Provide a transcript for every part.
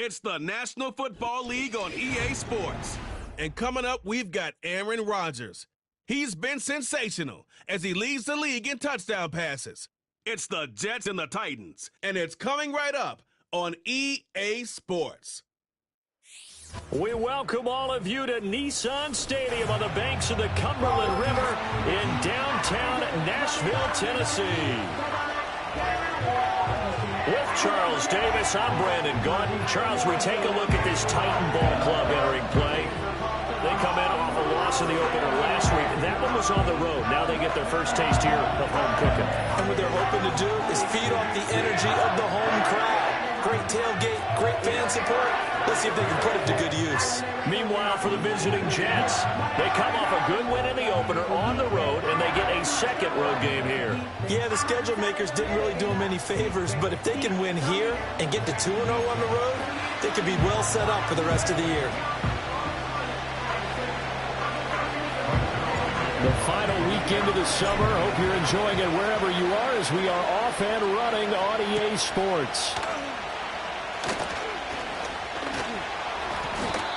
It's the National Football League on EA Sports. And coming up, we've got Aaron Rodgers. He's been sensational as he leads the league in touchdown passes. It's the Jets and the Titans, and it's coming right up on EA Sports. We welcome all of you to Nissan Stadium on the banks of the Cumberland River in downtown Nashville, Tennessee. With Charles Davis, I'm Brandon Gaudin. Charles, we take a look at this Titan Ball Club entering play. They come in off a loss in the opener last week. That one was on the road. Now they get their first taste here of home cooking. And what they're hoping to do is feed off the energy of the home crowd. Great tailgate, great fan support. Let's see if they can put it to good use. Meanwhile, for the visiting Jets, they come off a good win in the opener on the road, and they get a second road game here. Yeah, the schedule makers didn't really do them any favors, but if they can win here and get to 2-0 on the road, they could be well set up for the rest of the year. The final weekend of the summer. Hope you're enjoying it wherever you are as we are off and running on EA Sports.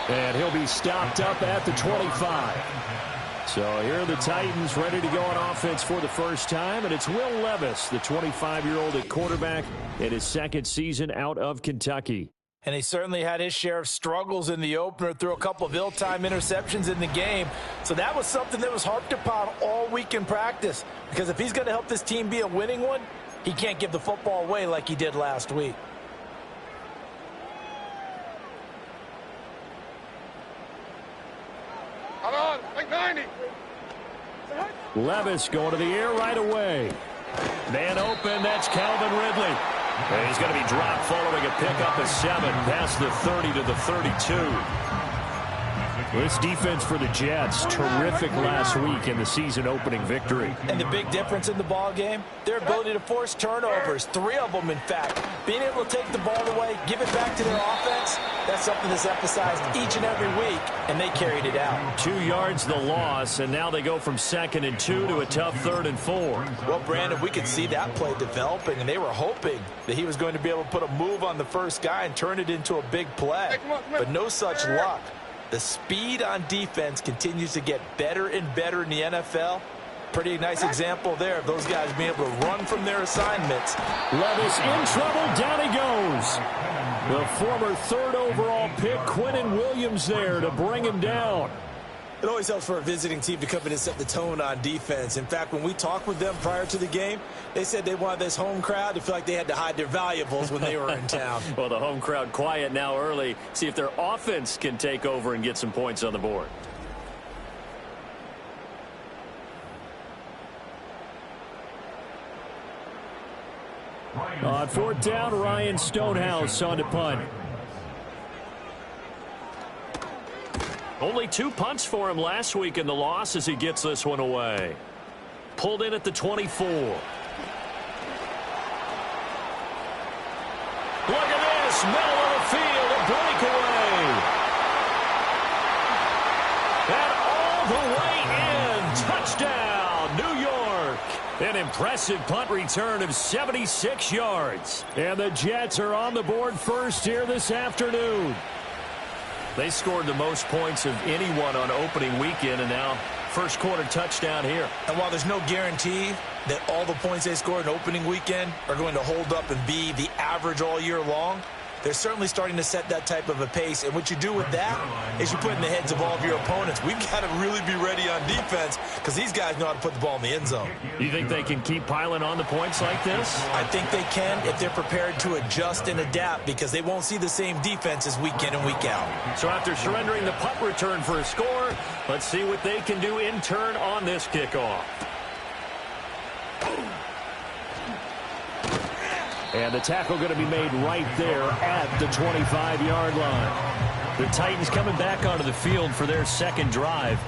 And he'll be stopped up at the 25. So here are the Titans ready to go on offense for the first time. And it's Will Levis, the 25-year-old at quarterback in his second season out of Kentucky. And he certainly had his share of struggles in the opener, threw a couple of ill-timed interceptions in the game. So that was something that was harped upon all week in practice. Because if he's going to help this team be a winning one, he can't give the football away like he did last week. Hold on, like 90. Levis going to the air right away. Man open, that's Calvin Ridley. And he's going to be dropped following a pickup of 7 past the 30 to the 32. This defense for the Jets, terrific last week in the season-opening victory. And the big difference in the ball game, their ability to force turnovers, 3 of them, in fact. Being able to take the ball away, give it back to their offense, that's something that's emphasized each and every week, and they carried it out. 2 yards the loss, and now they go from 2nd and 2 to a tough 3rd and 4. Well, Brandon, we could see that play developing, and they were hoping that he was going to be able to put a move on the first guy and turn it into a big play. But no such luck. The speed on defense continues to get better and better in the NFL. Pretty nice example there of those guys being able to run from their assignments. Levis in trouble. Down he goes. The former 3rd overall pick, Quinnen Williams, there to bring him down. It always helps for a visiting team to come in and set the tone on defense. In fact, when we talked with them prior to the game, they said they wanted this home crowd to feel like they had to hide their valuables when they were in town. Well, the home crowd quiet now early. See if their offense can take over and get some points on the board. On 4th down, Ryan Stonehouse on to punt. Only 2 punts for him last week in the loss as he gets this one away. Pulled in at the 24. Look at this, middle of the field, a breakaway. And all the way in, touchdown, New York. An impressive punt return of 76 yards. And the Jets are on the board first here this afternoon. They scored the most points of anyone on opening weekend, and now first quarter touchdown here. And while there's no guarantee that all the points they scored in opening weekend are going to hold up and be the average all year long, they're certainly starting to set that type of a pace. And what you do with that is you put in the heads of all of your opponents, we've got to really be ready on defense because these guys know how to put the ball in the end zone. You think they can keep piling on the points like this? I think they can if they're prepared to adjust and adapt because they won't see the same defenses week in and week out. So after surrendering the punt return for a score, let's see what they can do in turn on this kickoff. And the tackle going to be made right there at the 25-yard line. The Titans coming back onto the field for their second drive.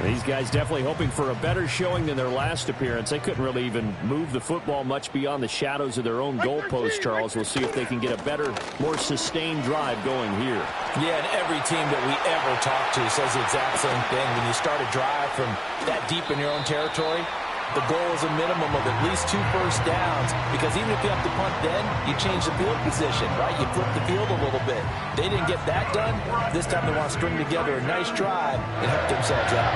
These guys definitely hoping for a better showing than their last appearance. They couldn't really even move the football much beyond the shadows of their own goalpost, Charles. We'll see if they can get a better, more sustained drive going here. Yeah, and every team that we ever talk to says the exact same thing. When you start a drive from that deep in your own territory, the goal is a minimum of at least 2 first downs, because even if you have to punt then, you change the field position, right? You flip the field a little bit. They didn't get that done. This time they want to string together a nice drive and help themselves out.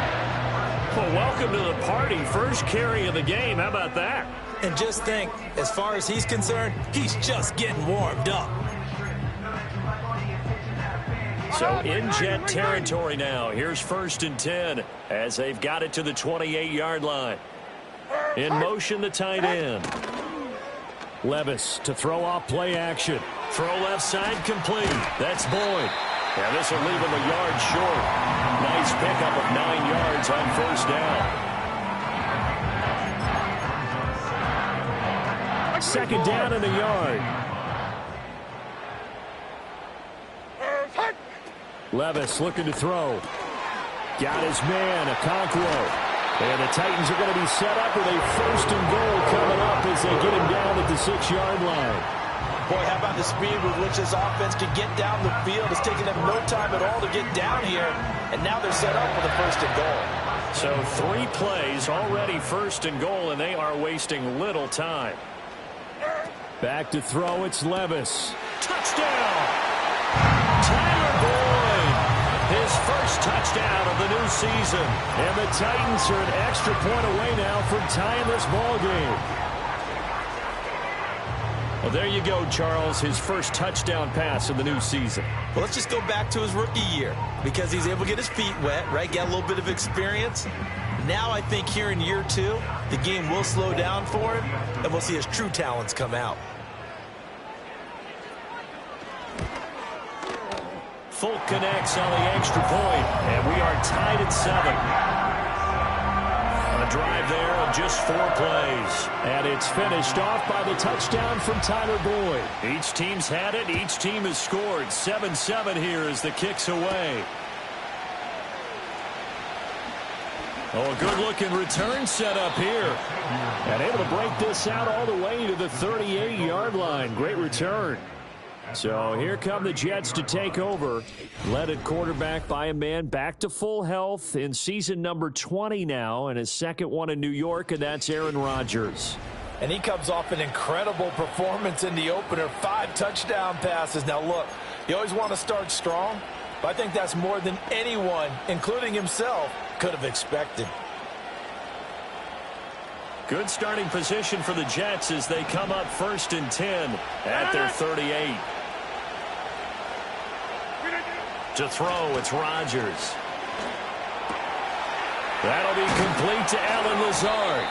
Well, welcome to the party. First carry of the game. How about that? And just think, as far as he's concerned, he's just getting warmed up. So in Jet territory now. Here's 1st and 10 as they've got it to the 28-yard line. In motion, the tight end. Levis to throw off play action. Throw left side complete. That's Boyd. And this will leave him a yard short. Nice pickup of 9 yards on 1st down. 2nd down and a yard. Levis looking to throw. Got his man, Okonkwo. And the Titans are going to be set up with a 1st and goal coming up as they get him down at the 6-yard line. Boy, how about the speed with which this offense can get down the field? It's taking them no time at all to get down here. And now they're set up with a 1st and goal. So 3 plays already 1st and goal, and they are wasting little time. Back to throw, it's Levis. Touchdown! Tyler Boyd, his first touchdown of the new season. And the Titans are an extra point away now from tying this ball game. Well, there you go, Charles, his first touchdown pass of the new season. Well, let's just go back to his rookie year, because he's able to get his feet wet, right? Get a little bit of experience. Now I think here in year 2, the game will slow down for him, and we'll see his true talents come out. Folk connects on the extra point, and we are tied at 7. A drive there of just 4 plays. And it's finished off by the touchdown from Tyler Boyd. Each team's had it. Each team has scored. 7-7 here as the kick's away. Oh, a good-looking return set up here. And able to break this out all the way to the 38-yard line. Great return. So here come the Jets to take over. Led at quarterback by a man back to full health in season number 20 now, and his second one in New York, and that's Aaron Rodgers. And he comes off an incredible performance in the opener. 5 touchdown passes. Now, look, you always want to start strong, but I think that's more than anyone, including himself, could have expected. Good starting position for the Jets as they come up 1st and 10 at their 38. To throw, it's Rodgers. That'll be complete to Allen Lazard.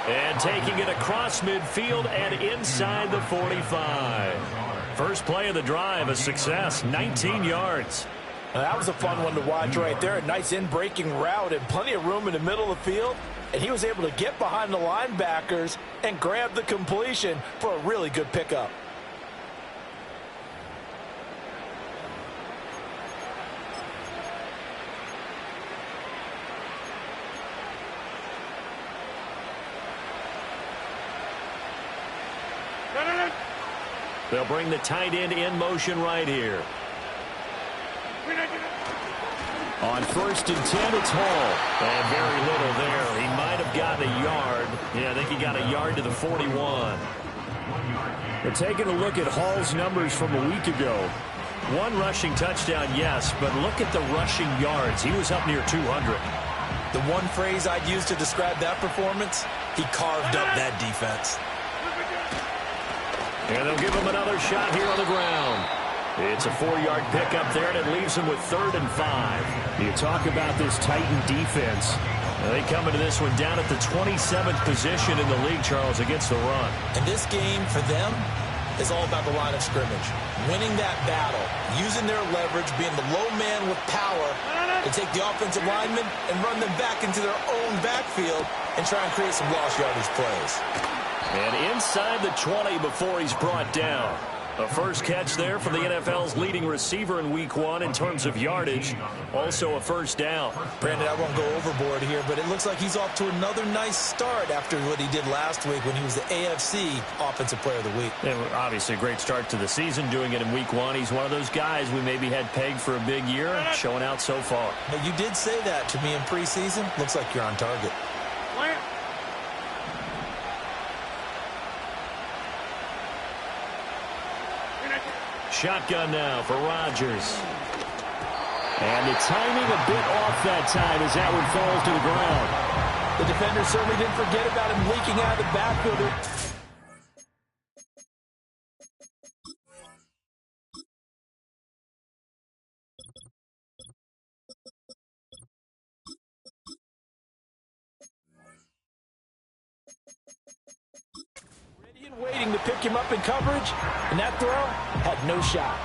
And taking it across midfield and inside the 45. First play of the drive, a success, 19 yards. Now, that was a fun one to watch right there. A nice in-breaking route and plenty of room in the middle of the field. And he was able to get behind the linebackers and grab the completion for a really good pickup. They'll bring the tight end in motion right here. On 1st and 10, it's Hall. And very little there. He might have gotten a yard. Yeah, I think he got a yard to the 41. We're taking a look at Hall's numbers from a week ago. 1 rushing touchdown, yes, but look at the rushing yards. He was up near 200. The one phrase I'd use to describe that performance, he carved up that defense. And they'll give him another shot here on the ground. It's a 4-yard pickup there, and it leaves him with 3rd and 5. You talk about this Titan defense. They come into this one down at the 27th position in the league, Charles, against the run. And this game for them is all about the line of scrimmage. Winning that battle, using their leverage, being the low man with power to take the offensive linemen and run them back into their own backfield and try and create some lost yardage plays. And inside the 20 before he's brought down. A first catch there from the NFL's leading receiver in Week 1 in terms of yardage. Also a first down. Brandon, I won't go overboard here, but it looks like he's off to another nice start after what he did last week when he was the AFC Offensive Player of the Week. And obviously a great start to the season, doing it in Week 1. He's one of those guys we maybe had pegged for a big year, showing out so far. But you did say that to me in preseason. Looks like you're on target. Shotgun now for Rodgers. And the timing a bit off that time as that one falls to the ground. The defender certainly didn't forget about him leaking out of the backfield. Ready and waiting to pick him up in coverage, and that throw had no shot.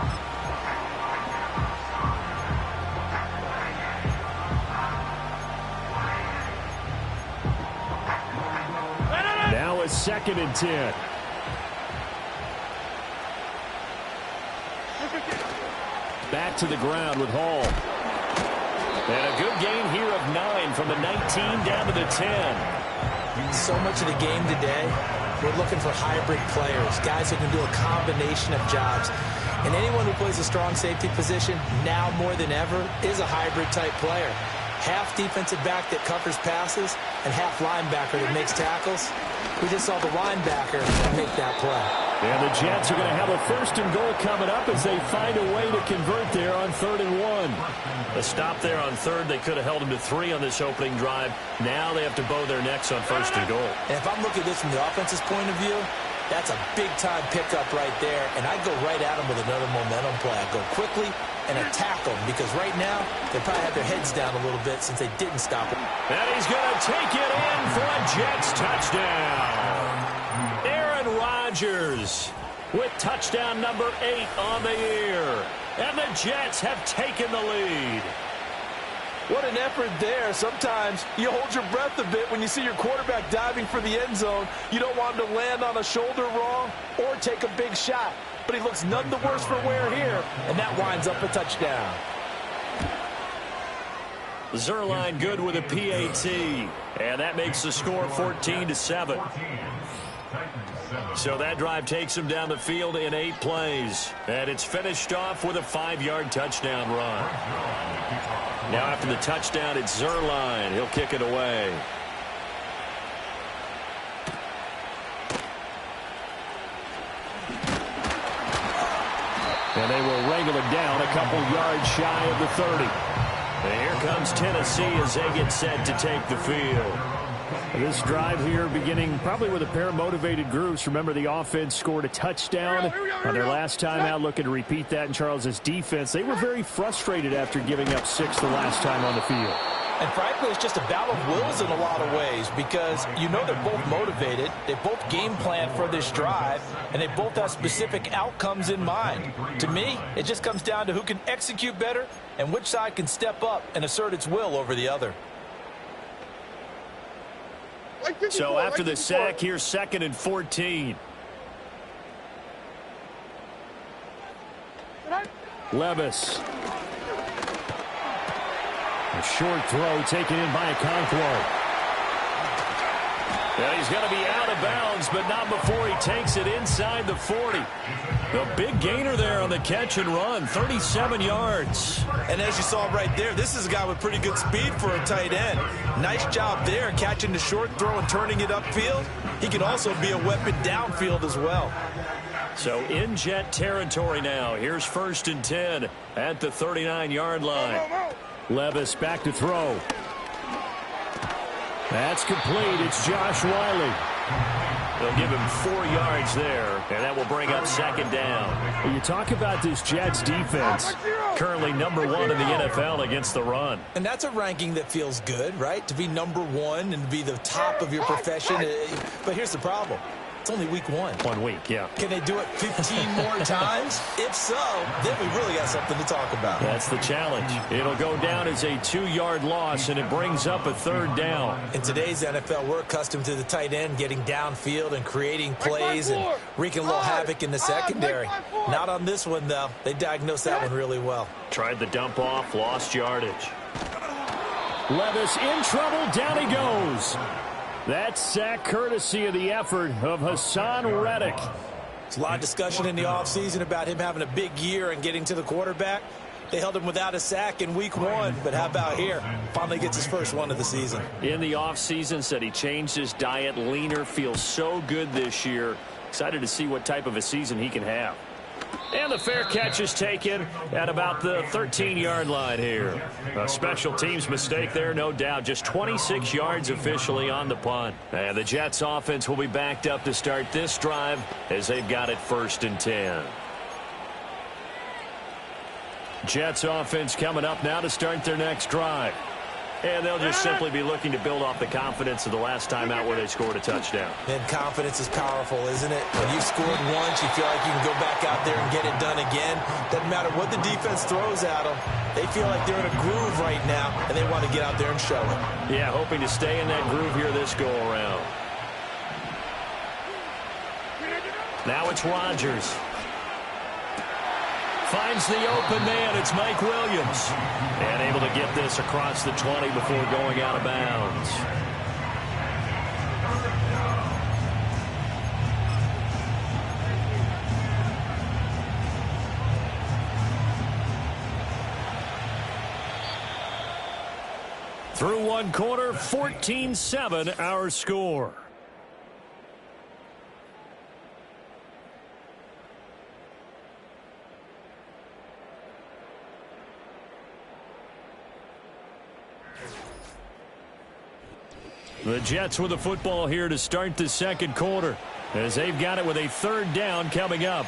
Now it's 2nd and 10. Back to the ground with Hall. And a good gain here of 9 from the 19 down to the 10. So much of the game today, we're looking for hybrid players, guys who can do a combination of jobs. And anyone who plays a strong safety position, now more than ever, is a hybrid type player. Half defensive back that covers passes and half linebacker that makes tackles. We just saw the linebacker make that play. And the Jets are going to have a 1st and goal coming up as they find a way to convert there on 3rd and 1. A stop there on 3rd. They could have held them to 3 on this opening drive. Now they have to bow their necks on 1st and goal. And if I'm looking at this from the offense's point of view, that's a big-time pickup right there. And I'd go right at them with another momentum play. I'd go quickly and attack them because right now they probably have their heads down a little bit since they didn't stop it. And he's going to take it in for a Jets touchdown. Aaron Rodgers with touchdown number 8 on the year. And the Jets have taken the lead. What an effort there. Sometimes you hold your breath a bit when you see your quarterback diving for the end zone. You don't want him to land on a shoulder wrong or take a big shot. But he looks none the worse for wear here, and that winds up a touchdown. Zerline good with a PAT, and that makes the score 14-7. So that drive takes him down the field in 8 plays, and it's finished off with a 5-yard touchdown run. Now after the touchdown, it's Zerline. He'll kick it away. And they will wrangle it down a couple yards shy of the 30. And here comes Tennessee as they get set to take the field. This drive here beginning probably with a pair of motivated groups. Remember, the offense scored a touchdown on their last time out, looking to repeat that in Charles's defense. They were very frustrated after giving up 6 the last time on the field. And frankly, it's just a battle of wills in a lot of ways because you know they're both motivated. They both game plan for this drive, and they both have specific outcomes in mind. To me, it just comes down to who can execute better and which side can step up and assert its will over the other. So after the sack, here's 2nd and 14. Levis. A short throw taken in by Okonkwo. And he's going to be out of bounds, but not before he takes it inside the 40. The big gainer there on the catch and run, 37 yards. And as you saw right there, this is a guy with pretty good speed for a tight end. Nice job there catching the short throw and turning it upfield. He can also be a weapon downfield as well. So in Jet territory now. Here's 1st and 10 at the 39-yard line. Levis back to throw. That's complete. It's Josh Wiley. They'll give him 4 yards there, and that will bring up 2nd down. When you talk about this Jets defense, currently number 1 in the NFL against the run. And that's a ranking that feels good, right? To be number 1 and to be the top of your profession. But here's the problem. It's only week 1. 1 week, yeah. Can they do it 15 more times? If so, then we really got something to talk about. That's the challenge. It'll go down as a 2-yard loss, and it brings up a 3rd down. In today's NFL, we're accustomed to the tight end getting downfield and creating plays and wreaking a little havoc in the secondary. Not on this one, though. They diagnosed that one really well. Tried the dump off, lost yardage. Levis in trouble, down he goes. That sack courtesy of the effort of Hassan Reddick. There's a lot of discussion in the offseason about him having a big year and getting to the quarterback. They held him without a sack in week 1, but how about here? Finally gets his first one of the season. In the offseason, said he changed his diet, leaner, feels so good this year. Excited to see what type of a season he can have. And the fair catch is taken at about the 13-yard line here. A special teams mistake there, no doubt. Just 26 yards officially on the punt. And the Jets offense will be backed up to start this drive as they've got it 1st and 10. Jets offense coming up now to start their next drive. And they'll just simply be looking to build off the confidence of the last time out where they scored a touchdown. And confidence is powerful, isn't it? When you've scored once, you feel like you can go back out there and get it done again. Doesn't matter what the defense throws at them. They feel like they're in a groove right now, and they want to get out there and show it. Yeah, hoping to stay in that groove here this go-around. Now it's Rodgers. Finds the open man. It's Mike Williams. And able to get this across the 20 before going out of bounds. Through one quarter, 14-7 our score. The Jets with the football here to start the second quarter as they've got it with a 3rd down coming up.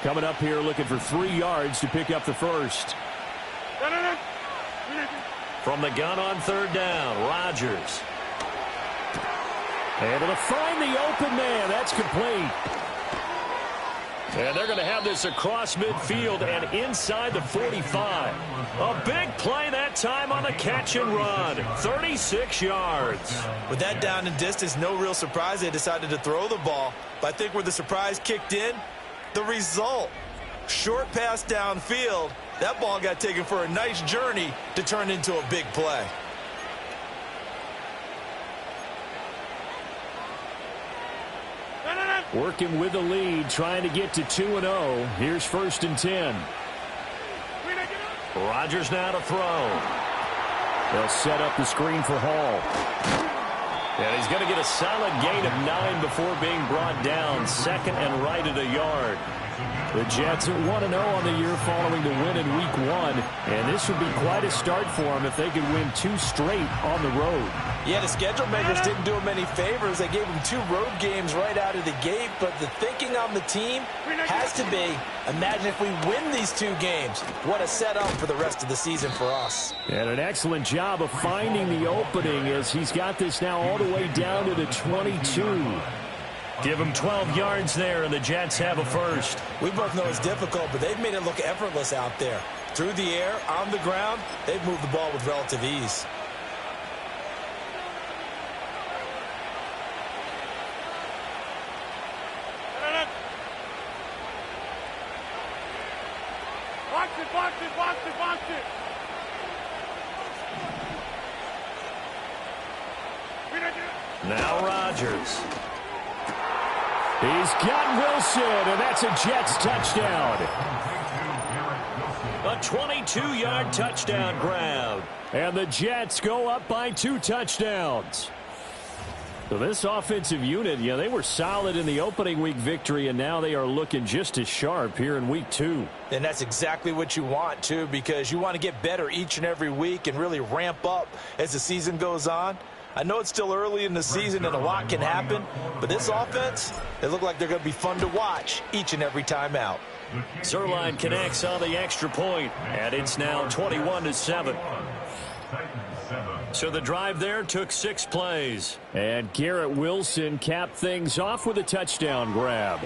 Coming up here looking for 3 yards to pick up the first. From the gun on 3rd down, Rodgers. Able to find the open man. That's complete. And they're going to have this across midfield and inside the 45. A big play that time on the catch and run. 36 yards. With that down and distance, no real surprise they decided to throw the ball. But I think where the surprise kicked in, the result. Short pass downfield. That ball got taken for a nice journey to turn into a big play. Working with the lead, trying to get to 2-0. Here's 1st and 10. Rodgers now to throw. They'll set up the screen for Hall. And he's going to get a solid gain of 9 before being brought down. 2nd and right at a yard. The Jets at 1-0 on the year following the win in Week 1. And this would be quite a start for them if they could win 2 straight on the road. Yeah, the schedule makers didn't do them any favors. They gave them 2 road games right out of the gate. But the thinking on the team has to be, imagine if we win these 2 games. What a setup for the rest of the season for us. And an excellent job of finding the opening as he's got this now all the way down to the 22. Give him 12 yards there, and the Jets have a first. We both know it's difficult, but they've made it look effortless out there. Through the air, on the ground, they've moved the ball with relative ease. Box it. Now Rodgers. He's got Wilson, and that's a Jets touchdown. A 22-yard touchdown grab. And the Jets go up by 2 touchdowns. So this offensive unit, they were solid in the opening week victory, and now they are looking just as sharp here in Week 2. And that's exactly what you want, too, because you want to get better each and every week and really ramp up as the season goes on. I know it's still early in the season and a lot can happen, but this offense, they look like they're going to be fun to watch each and every time out. Zerline connects on the extra point, and it's now 21-7. So the drive there took 6 plays. And Garrett Wilson capped things off with a touchdown grab.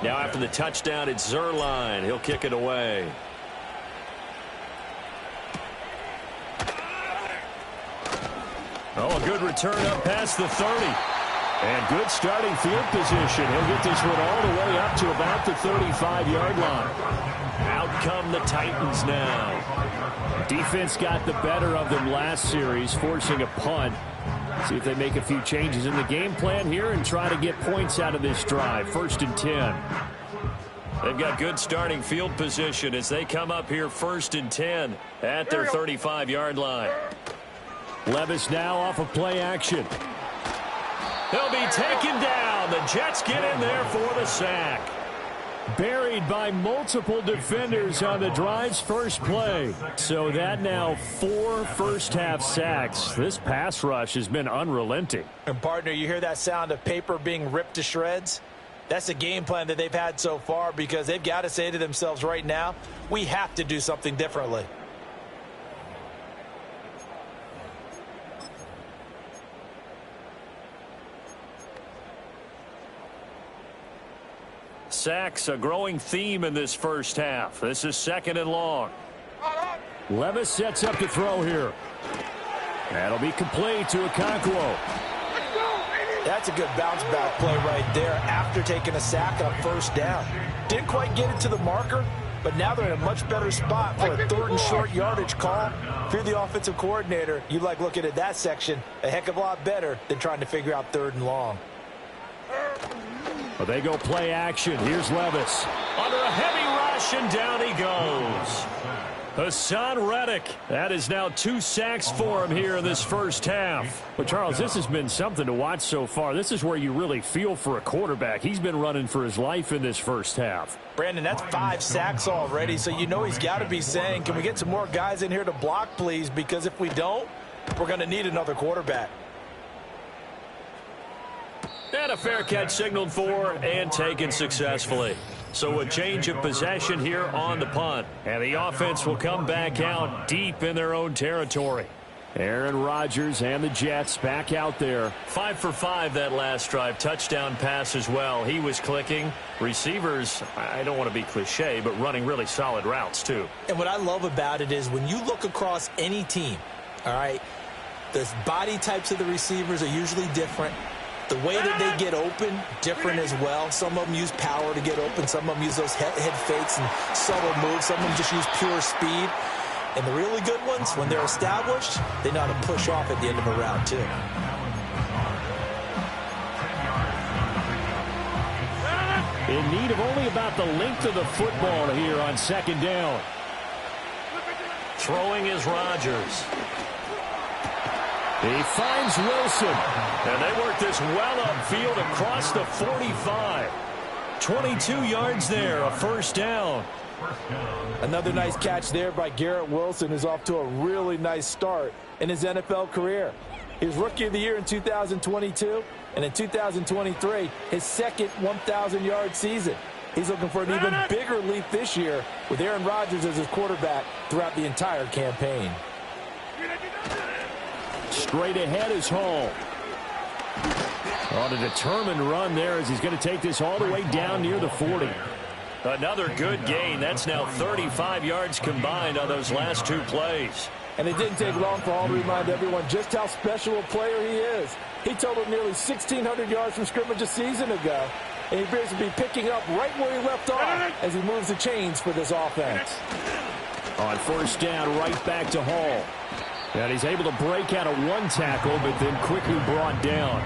Now after the touchdown, it's Zerline. He'll kick it away. Oh, a good return up past the 30. And good starting field position. He'll get this one all the way up to about the 35-yard line. Out come the Titans now. Defense got the better of them last series, forcing a punt. See if they make a few changes in the game plan here and try to get points out of this drive. 1st and 10. They've got good starting field position as they come up here 1st and 10 at their 35-yard line. Levis now off of play action. He'll be taken down. The Jets get in there for the sack. Buried by multiple defenders on the drive's first play. So that now 4 first-half sacks. This pass rush has been unrelenting. And, partner, you hear that sound of paper being ripped to shreds? That's a game plan that they've had so far because they've got to say to themselves right now, we have to do something differently. Sacks, a growing theme in this first half. This is 2nd and long. Levis sets up to throw here. That'll be complete to Okonkwo. That's a good bounce-back play right there after taking a sack on 1st down. Didn't quite get it to the marker, but now they're in a much better spot for a 3rd and short yardage call. If you're the offensive coordinator, you like looking at that section a heck of a lot better than trying to figure out 3rd and long. Well, they go play action. Here's Levis. Under a heavy rush, and down he goes. Hassan Reddick. That is now 2 sacks for him here in this first half. But, Charles, this has been something to watch so far. This is where you really feel for a quarterback. He's been running for his life in this first half. Brandon, that's 5 sacks already, so you know he's got to be saying, can we get some more guys in here to block, please? Because if we don't, we're going to need another quarterback. And a fair catch signaled for and taken successfully. So a change of possession here on the punt. And the offense will come back out deep in their own territory. Aaron Rodgers and the Jets back out there. 5 for 5 that last drive. Touchdown pass as well. He was clicking. Receivers, I don't want to be cliche, but running really solid routes too. And what I love about it is when you look across any team, all right, the body types of the receivers are usually different. The way that they get open, different as well. Some of them use power to get open. Some of them use those head fakes and subtle moves. Some of them just use pure speed. And the really good ones, when they're established, they know how to push off at the end of a route, too. In need of only about the length of the football here on 2nd down. Throwing is Rodgers. He finds Wilson. And they work this well upfield across the 45. 22 yards there, a 1st down. Another nice catch there by Garrett Wilson, who's off to a really nice start in his NFL career. He was Rookie of the Year in 2022, and in 2023, his 2nd 1,000-yard season. He's looking for an even bigger leap this year with Aaron Rodgers as his quarterback throughout the entire campaign. Straight ahead is Hall. On a determined run there as he's going to take this all the way down near the 40. Another good gain. That's now 35 yards combined on those last 2 plays. And it didn't take long for Hall to remind everyone just how special a player he is. He totaled nearly 1,600 yards from scrimmage a season ago. And he appears to be picking up right where he left off as he moves the chains for this offense. On 1st down, right back to Hall. And he's able to break out of 1 tackle, but then quickly brought down.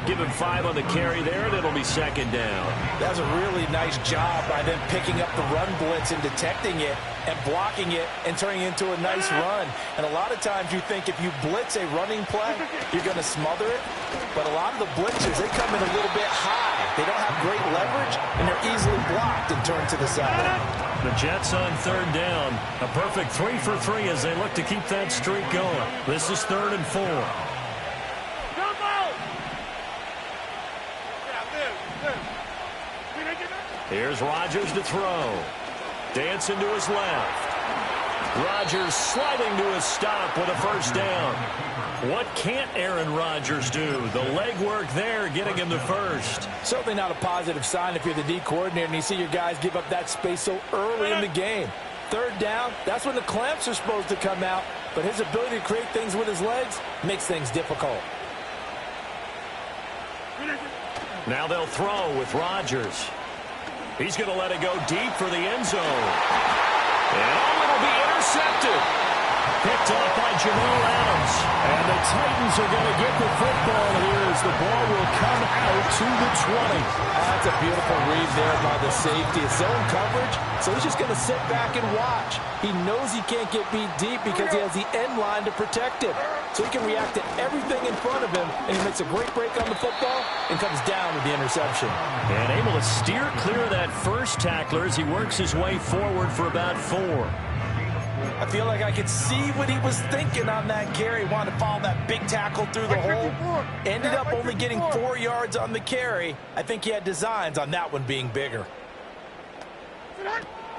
Give him 5 on the carry there, and it'll be 2nd down. That was a really nice job by them picking up the run blitz and detecting it and blocking it and turning it into a nice run. And a lot of times you think if you blitz a running play, you're going to smother it. But a lot of the blitzers, they come in a little bit high. They don't have great leverage, and they're easily blocked and turned to the side. The Jets on 3rd down. A perfect 3 for 3 as they look to keep that streak going. This is 3rd and 4. Here's Rodgers to throw. Dancing to his left. Rodgers sliding to a stop with a 1st down. What can't Aaron Rodgers do? The legwork there getting him the 1st. Certainly not a positive sign if you're the D coordinator and you see your guys give up that space so early in the game. 3rd down, that's when the clamps are supposed to come out, but his ability to create things with his legs makes things difficult. Now they'll throw with Rodgers. He's going to let it go deep for the end zone. And it'll be intercepted. Picked off by Jamal Adams. And the Titans are going to get the football here as the ball will come out to the 20. That's a beautiful read there by the safety. It's zone coverage, so he's just going to sit back and watch. He knows he can't get beat deep because he has the end line to protect him. So he can react to everything in front of him, and he makes a great break on the football and comes down with the interception. And able to steer clear of that first tackler as he works his way forward for about 4. I feel like I could see what he was thinking on that carry. Wanted to follow that big tackle through the hole. Ended up only getting 4 yards on the carry. I think he had designs on that one being bigger.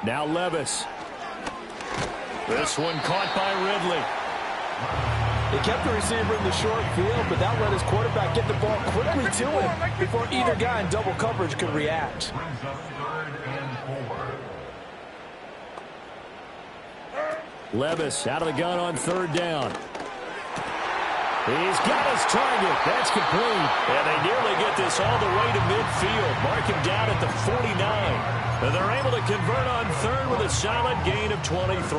Now Levis. This one caught by Ridley. They kept the receiver in the short field, but that let his quarterback get the ball quickly to him before either guy in double coverage could react. Levis out of the gun on 3rd down. He's got his target. That's complete. And they nearly get this all the way to midfield. Mark him down at the 49. And they're able to convert on 3rd with a solid gain of 23.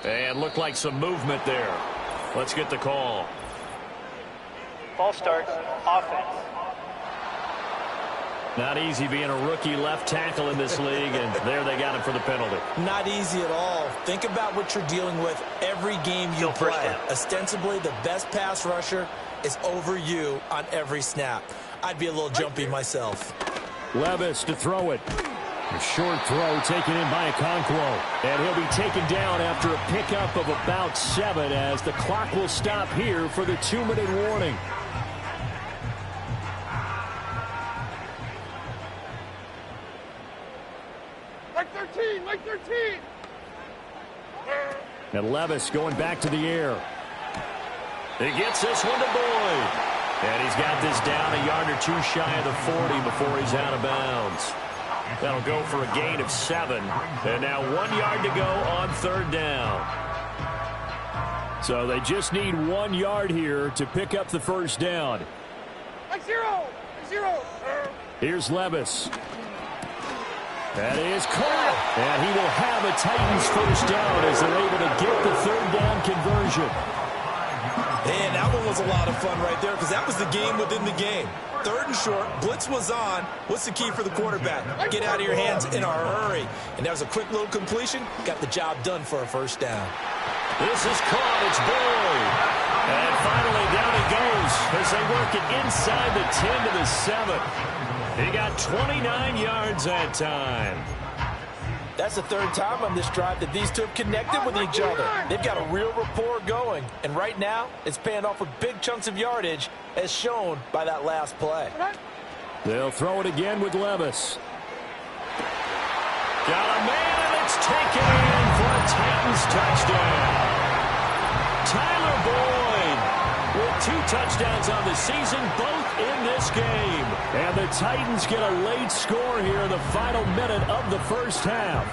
And looked like some movement there. Let's get the call. False start, offense. Not easy being a rookie left tackle in this league, and there they got him for the penalty. Not easy at all. Think about what you're dealing with every game you play. Ostensibly, the best pass rusher is over you on every snap. I'd be a little jumpy myself. Levis to throw it. A short throw taken in by Okonkwo. And he'll be taken down after a pickup of about 7 as the clock will stop here for the 2-minute warning. Like 13. And Levis going back to the air. He gets this one to Boyd. And he's got this down a yard or 2 shy of the 40 before he's out of bounds. That'll go for a gain of 7. And now 1 yard to go on 3rd down. So they just need 1 yard here to pick up the first down. Like zero. Here's Levis. That is caught. And he will have a Titans first down as they're able to get the 3rd down conversion. And that one was a lot of fun right there because that was the game within the game. 3rd and short, blitz was on. What's the key for the quarterback? Get out of your hands in a hurry. And that was a quick little completion. Got the job done for a first down. This is caught. It's Boyd. And finally down he goes as they work it inside the 10 to the 7. He got 29 yards that time. That's the 3rd time on this drive that these two have connected with each other. They've got a real rapport going. And right now, it's paying off with big chunks of yardage as shown by that last play. They'll throw it again with Levis. Got a man, and it's taken in for a Titans touchdown. Tyler Boyd with 2 touchdowns on the season, both in this game. And the Titans get a late score here in the final minute of the first half.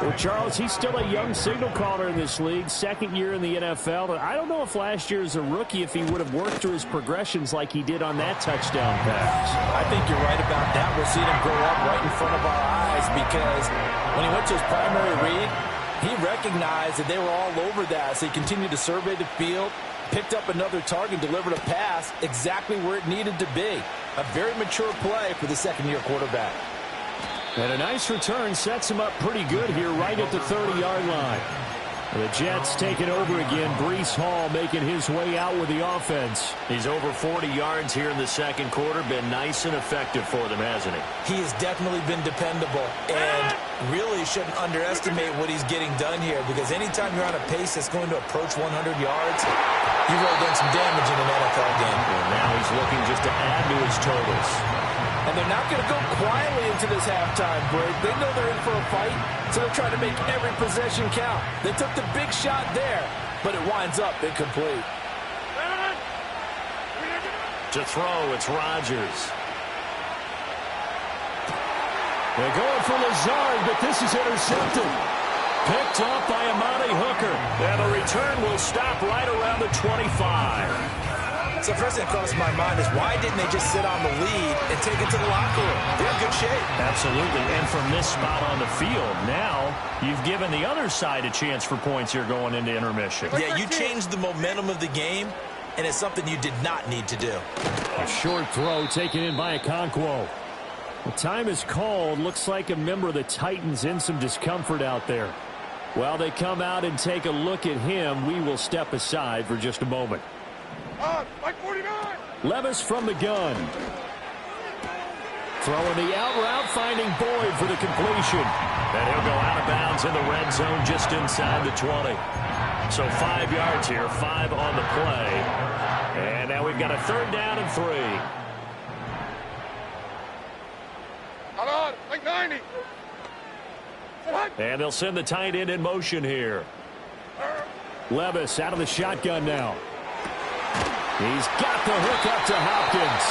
Well, Charles, he's still a young signal caller in this league, 2nd year in the NFL. But I don't know if last year as a rookie, if he would have worked through his progressions like he did on that touchdown pass. I think you're right about that. We're seeing him grow up right in front of our eyes because when he went to his primary read, he recognized that they were all over that. So he continued to survey the field, picked up another target, delivered a pass exactly where it needed to be. A very mature play for the 2nd-year quarterback. And a nice return sets him up pretty good here right at the 30-yard line. The Jets take it over again. Breece Hall making his way out with the offense. He's over 40 yards here in the 2nd quarter. Been nice and effective for them, hasn't he? He has definitely been dependable and really shouldn't underestimate what he's getting done here because anytime you're on a pace that's going to approach 100 yards, you've really done some damage in an NFL game. And now he's looking just to add to his totals. And they're not going to go quietly into this halftime break. They know they're in for a fight, so they're trying to make every possession count. They took the big shot there, but it winds up incomplete. To throw, it's Rodgers. They're going for Lazard, but this is intercepted. Picked off by Amani Hooker. And the return will stop right around the 25. So first thing that crosses my mind is why didn't they just sit on the lead and take it to the locker room? They're in good shape. Absolutely. And from this spot on the field, now you've given the other side a chance for points here going into intermission. Yeah, you changed the momentum of the game, and it's something you did not need to do. A short throw taken in by Okonkwo. The time is called. Looks like a member of the Titans in some discomfort out there. While they come out and take a look at him, we will step aside for just a moment. Like 49. Levis from the gun. Throwing the out route, finding Boyd for the completion. And he'll go out of bounds in the red zone just inside the 20. So 5 yards here, 5 on the play. And now we've got a 3rd down and 3. Hold on, like 90. And they'll send the tight end in motion here. Levis out of the shotgun now. He's got the hook up to Hopkins.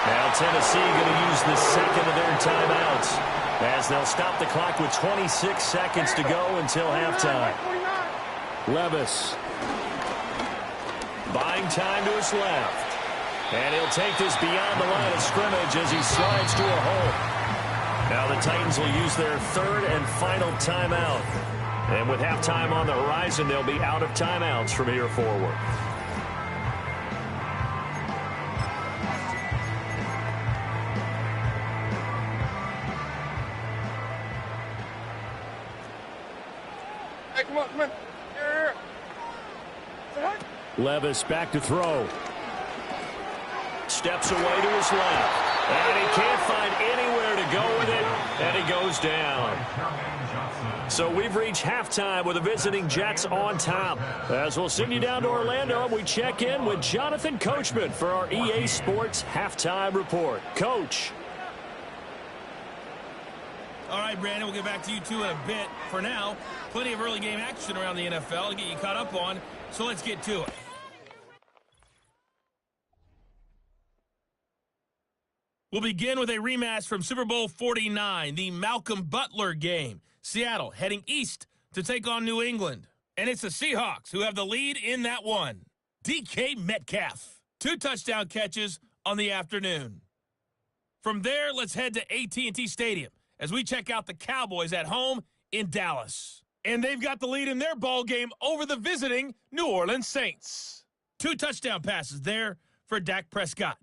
Now Tennessee going to use the second of their timeouts as they'll stop the clock with 26 seconds to go until halftime. Levis buying time to his left. And he'll take this beyond the line of scrimmage as he slides to a hole. Now the Titans will use their 3rd and final timeout. And with halftime on the horizon, they'll be out of timeouts from here forward. Hey, come on, come on. Here. Levis back to throw. Steps away to his left. And he can't find anywhere to go with it. And he goes down. So we've reached halftime with the visiting Jets on top. As we'll send you down to Orlando, we check in with Jonathan Coachman for our EA Sports Halftime Report. Coach. All right, Brandon, we'll get back to you two in a bit. For now, plenty of early game action around the NFL to get you caught up on, so let's get to it. We'll begin with a rematch from Super Bowl 49, the Malcolm Butler game. Seattle heading east to take on New England. And it's the Seahawks who have the lead in that one. DK Metcalf, 2 touchdown catches on the afternoon. From there, let's head to AT&T Stadium as we check out the Cowboys at home in Dallas. And they've got the lead in their ball game over the visiting New Orleans Saints. 2 touchdown passes there for Dak Prescott.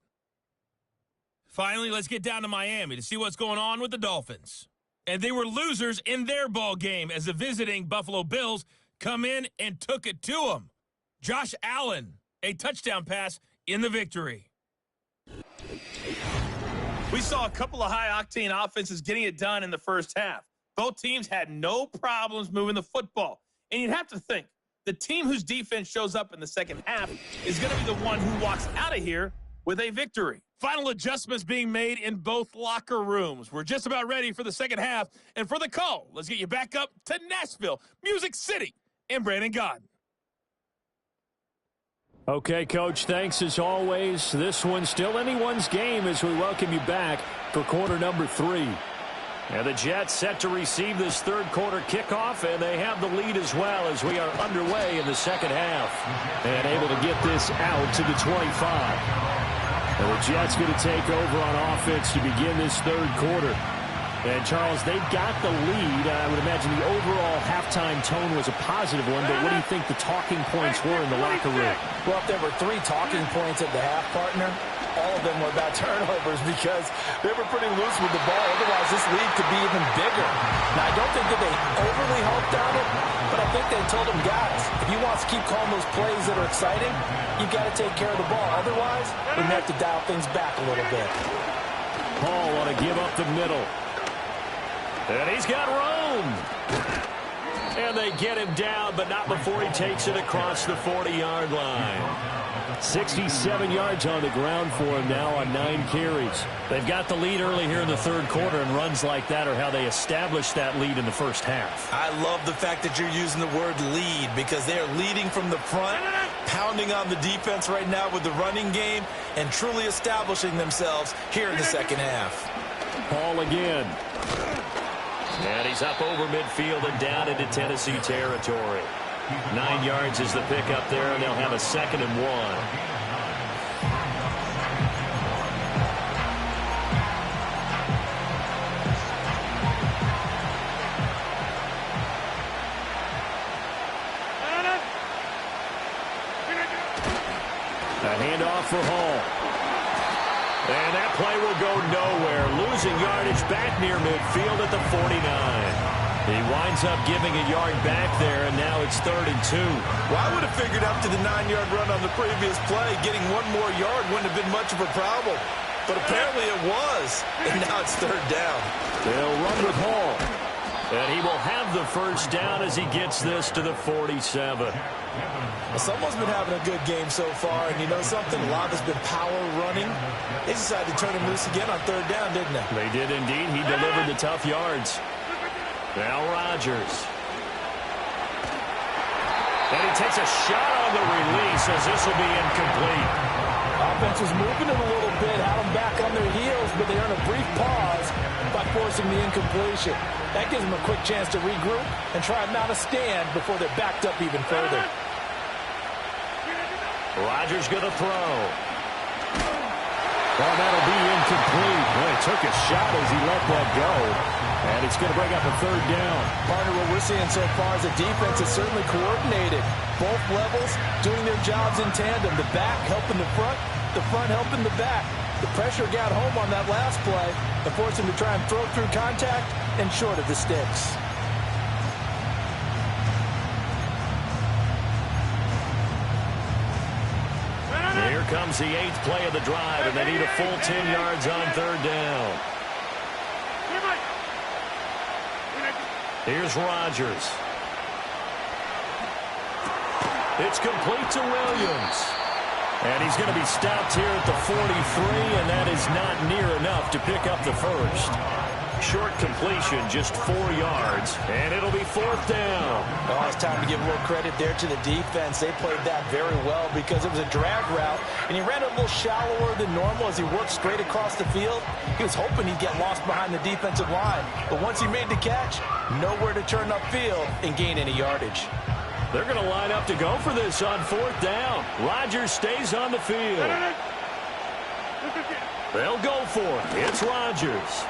Finally, let's get down to Miami to see what's going on with the Dolphins. And they were losers in their ball game as the visiting Buffalo Bills come in and took it to them. Josh Allen, a touchdown pass in the victory. We saw a couple of high-octane offenses getting it done in the first half. Both teams had no problems moving the football. And you'd have to think, the team whose defense shows up in the second half is going to be the one who walks out of here with a victory. Final adjustments being made in both locker rooms. We're just about ready for the second half. And for the call, let's get you back up to Nashville, Music City, and Brandon Godden. Okay, Coach, thanks as always. This one's still anyone's game as we welcome you back for quarter number 3. And the Jets set to receive this third quarter kickoff, and they have the lead as well as we are underway in the second half. And able to get this out to the 25. And the Jets going to take over on offense to begin this third quarter. And, Charles, they got the lead. I would imagine the overall halftime tone was a positive one, but what do you think the talking points were in the locker room? Well, if there were 3 talking points at the half, partner, all of them were about turnovers because they were pretty loose with the ball. Otherwise, this lead could be even bigger. Now, I don't think that they overly hoped on it, but I think they told them, guys, if you want to keep calling those plays that are exciting, you got to take care of the ball. Otherwise, we're going to have to dial things back a little bit. Paul want to give up the middle. And he's got room. And they get him down, but not before he takes it across the 40-yard line. 67 yards on the ground for him now on 9 carries. They've got the lead early here in the third quarter, and runs like that are how they established that lead in the first half. I love the fact that you're using the word lead because they're leading from the front, pounding on the defense right now with the running game, and truly establishing themselves here in the second half. Paul again. And he's up over midfield and down into Tennessee territory. 9 yards is the pickup there, and they'll have a 2nd and 1. A handoff for Hall. And that play will go nowhere. Losing yardage back near midfield at the 49. He winds up giving a yard back there, and now it's 3rd and 2. Well, I would have figured after the 9-yard run on the previous play, getting one more yard wouldn't have been much of a problem. But apparently it was, and now it's 3rd down. They'll run with Hall. And he will have the first down as he gets this to the 47. Well, someone's been having a good game so far, and you know something? A lot has been power running. They decided to turn him loose again on 3rd down, didn't they? They did indeed. He delivered the tough yards. Now Rodgers. And he takes a shot on the release as this will be incomplete. Offense was moving it a little bit, had them back on their heels, but they earned a brief pause by forcing the incompletion. That gives them a quick chance to regroup and try and mount a stand before they're backed up even further. Rodgers going to throw. Well, that'll be incomplete. Well, he took a shot as he let that go. And it's going to bring up a 3rd down. Partner, what we're seeing so far is the defense is certainly coordinated. Both levels doing their jobs in tandem. The back helping the front helping the back. The pressure got home on that last play and forced him to try and throw through contact and short of the sticks. Here comes the 8th play of the drive, and they need a full 10 yards on 3rd down. Here's Rodgers. It's complete to Williams. And he's going to be stopped here at the 43, and that is not near enough to pick up the first. Short completion, just 4 yards, and it'll be 4th down. Oh, it's time to give a little credit there to the defense. They played that very well because it was a drag route, and he ran a little shallower than normal as he worked straight across the field. He was hoping he'd get lost behind the defensive line, but once he made the catch, nowhere to turn upfield and gain any yardage. They're going to line up to go for this on 4th down. Rodgers stays on the field. They'll go for it. It's Rodgers.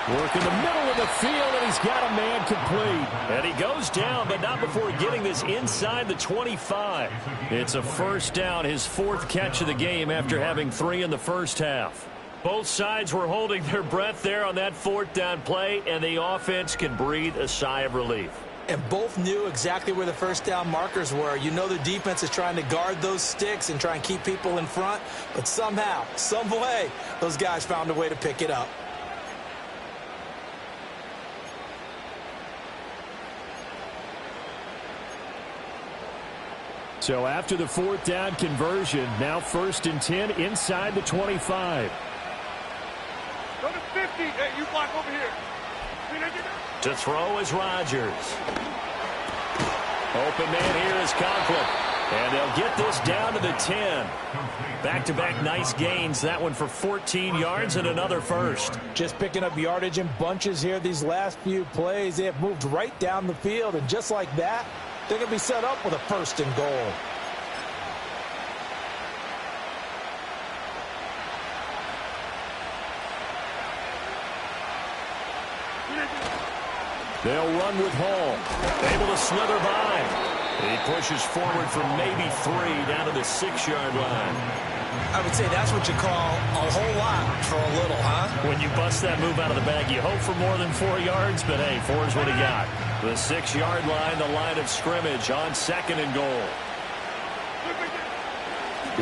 Work in the middle of the field, and he's got a man complete. And he goes down, but not before getting this inside the 25. It's a 1st down, his 4th catch of the game after having 3 in the first half. Both sides were holding their breath there on that 4th down play, and the offense can breathe a sigh of relief. And both knew exactly where the 1st down markers were. You know the defense is trying to guard those sticks and try and keep people in front, but somehow, some way, those guys found a way to pick it up. So after the 4th down conversion, now 1st and 10 inside the 25. Go to 50. Hey, you block over here. To throw is Rodgers. Open man here is Conklin. And they'll get this down to the 10. Back-to-back nice gains. That one for 14 yards and another first. Just picking up yardage in bunches here these last few plays. They have moved right down the field, and just like that, they're going to be set up with a 1st and goal. They'll run with Hall. Able to slither by. He pushes forward from maybe 3 down to the 6-yard line. I would say that's what you call a whole lot for a little, huh? When you bust that move out of the bag, you hope for more than 4 yards, but hey, 4 is what he got. The 6-yard line, the line of scrimmage on 2nd and goal.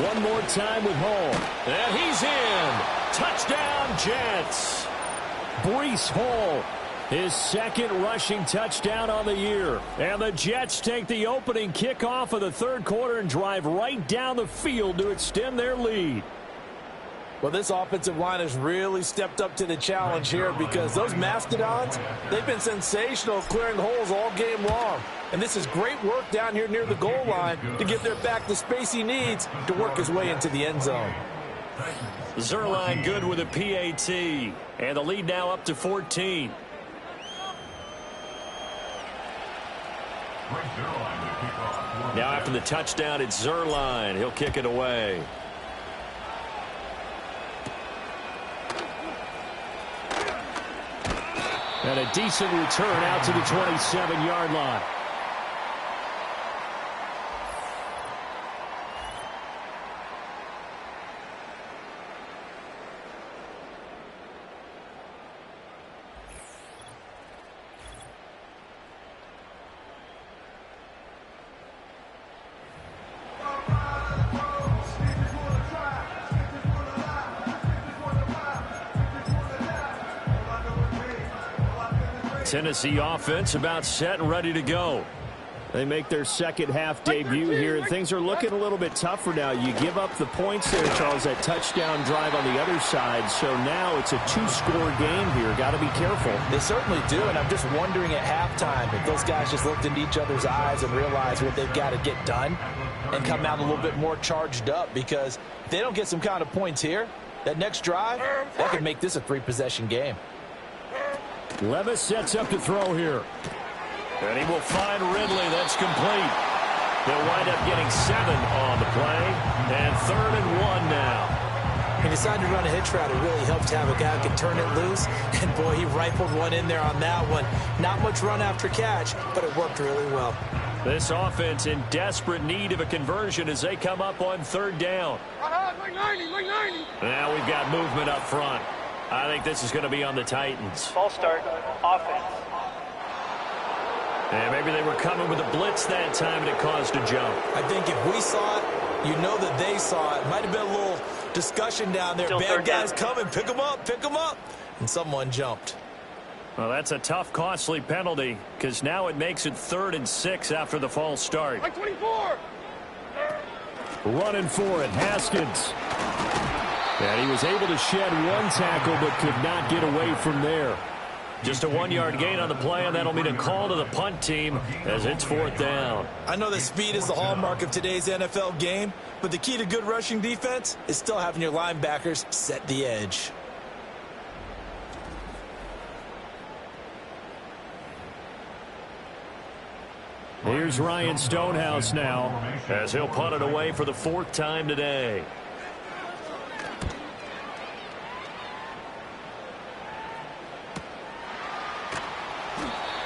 One more time with Hall. And he's in. Touchdown, Jets. Breece Hall, his 2nd rushing touchdown on the year. And the Jets take the opening kickoff of the 3rd quarter and drive right down the field to extend their lead. Well, this offensive line has really stepped up to the challenge here because those Mastodons, they've been sensational clearing holes all game long. And this is great work down here near the goal line to give their back the space he needs to work his way into the end zone. Zerline good with a PAT. And the lead now up to 14. Now after the touchdown, it's Zerline. He'll kick it away. And a decent return out to the 27-yard line. Tennessee offense about set and ready to go. They make their second half debut here, and things are looking a little bit tougher now. You give up the points there, Charles, that touchdown drive on the other side. So now it's a two-score game here. Got to be careful. They certainly do, and I'm just wondering at halftime if those guys just looked into each other's eyes and realized what they've got to get done and come out a little bit more charged up, because if they don't get some kind of points here, that next drive, that could make this a three-possession game. Levis sets up to throw here. And he will find Ridley. That's complete. They'll wind up getting 7 on the play. And 3rd and 1 now. He decided to run a hitch route. It really helped to have a guy who can turn it loose. And, boy, he rifled one in there on that one. Not much run after catch, but it worked really well. This offense in desperate need of a conversion as they come up on 3rd down. Now we've got movement up front. I think this is going to be on the Titans. False start, offense. And maybe they were coming with a blitz that time and it caused a jump. I think if we saw it, you know that they saw it. Might have been a little discussion down there. Still Bad guys down. coming. Pick them up. Pick them up. And someone jumped. Well, that's a tough, costly penalty because now it makes it 3rd and 6 after the false start. 24. Running for it, Haskins. And he was able to shed one tackle but could not get away from there. Just a 1-yard gain on the play, and that'll mean a call to the punt team as it's 4th down. I know that speed is the hallmark of today's NFL game, but the key to good rushing defense is still having your linebackers set the edge. Here's Ryan Stonehouse now as he'll punt it away for the 4th time today.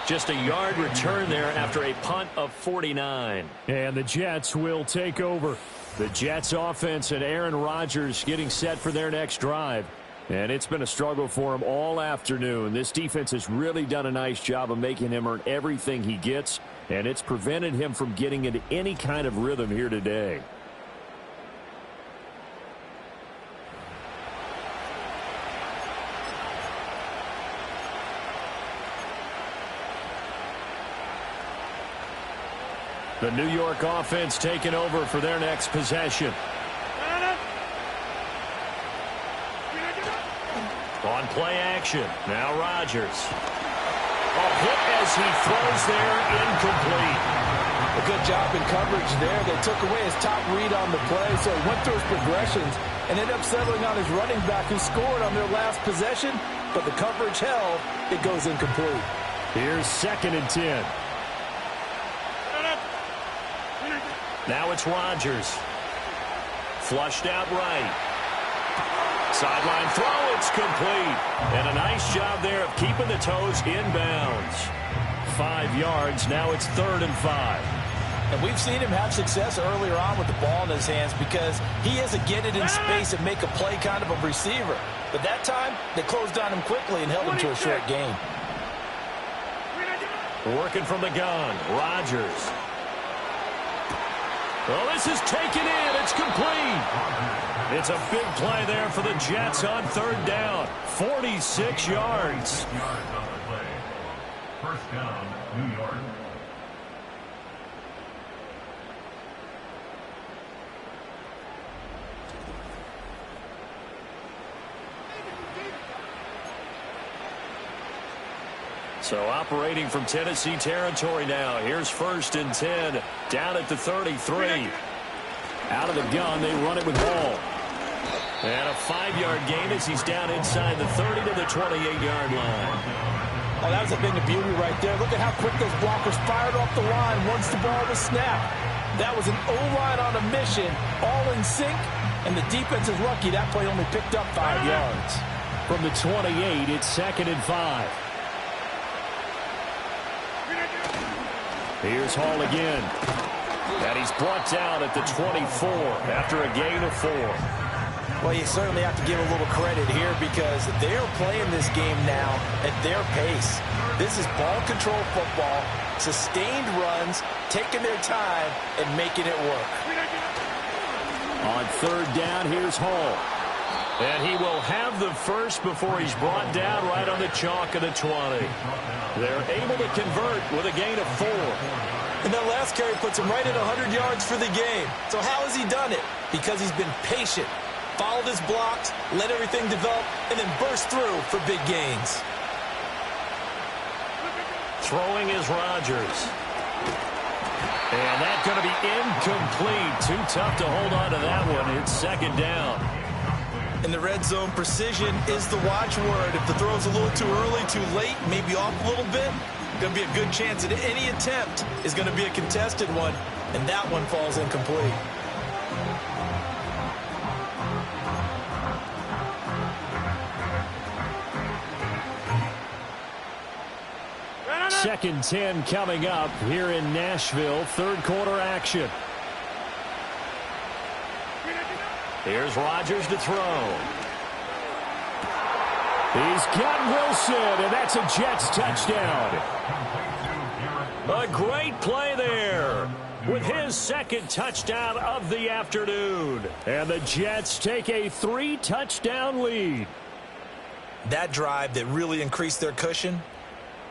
Just a yard return there after a punt of 49. And the Jets will take over. The Jets offense and Aaron Rodgers getting set for their next drive. And it's been a struggle for him all afternoon. This defense has really done a nice job of making him earn everything he gets, and it's prevented him from getting into any kind of rhythm here today. The New York offense taking over for their next possession. On play action, now Rodgers. A hit as he throws there, incomplete. A good job in coverage there. They took away his top read on the play, so he went through his progressions and ended up settling on his running back who scored on their last possession, but the coverage held. It goes incomplete. Here's 2nd and 10. Now it's Rodgers. Flushed out right. Sideline throw, it's complete. And a nice job there of keeping the toes inbounds. 5 yards, now it's 3rd and 5. And we've seen him have success earlier on with the ball in his hands because he has to get it in space and make a play kind of a receiver. But that time, they closed on him quickly and held him to a short gain. Working from the gun, Rodgers. Well, this is taken in. It's complete. It's a big play there for the Jets on 3rd down. 46 yards. 1st down, New York. So operating from Tennessee territory now. Here's 1st and 10. Down at the 33. Out of the gun, they run it with Ball. And a 5-yard gain as he's down inside the 30 to the 28-yard line. Oh, that was a thing of beauty right there. Look at how quick those blockers fired off the line once the ball was snapped. That was an O-line on a mission, all in sync, and the defense is lucky that play only picked up 5 yards. From the 28, it's 2nd and 5. Here's Hall again. And he's brought down at the 24 after a gain of 4. Well, you certainly have to give a little credit here because they're playing this game now at their pace. This is ball control football, sustained runs, taking their time, and making it work. On 3rd down, here's Hall. And he will have the first before he's brought down right on the chalk of the 20. They're able to convert with a gain of 4. And that last carry puts him right at 100 yards for the game. So how has he done it? Because he's been patient, followed his blocks, let everything develop, and then burst through for big gains. Throwing is Rodgers. And that's going to be incomplete. Too tough to hold on to that one. It's second down. In the red zone, precision is the watchword. If the throw's a little too early, too late, maybe off a little bit, going to be a good chance that any attempt is going to be a contested one, and that one falls incomplete. Second 10 coming up here in Nashville. Third quarter action. Here's Rodgers to throw. He's got Wilson, and that's a Jets touchdown. A great play there with his second touchdown of the afternoon. And the Jets take a 3-touchdown lead. That drive that really increased their cushion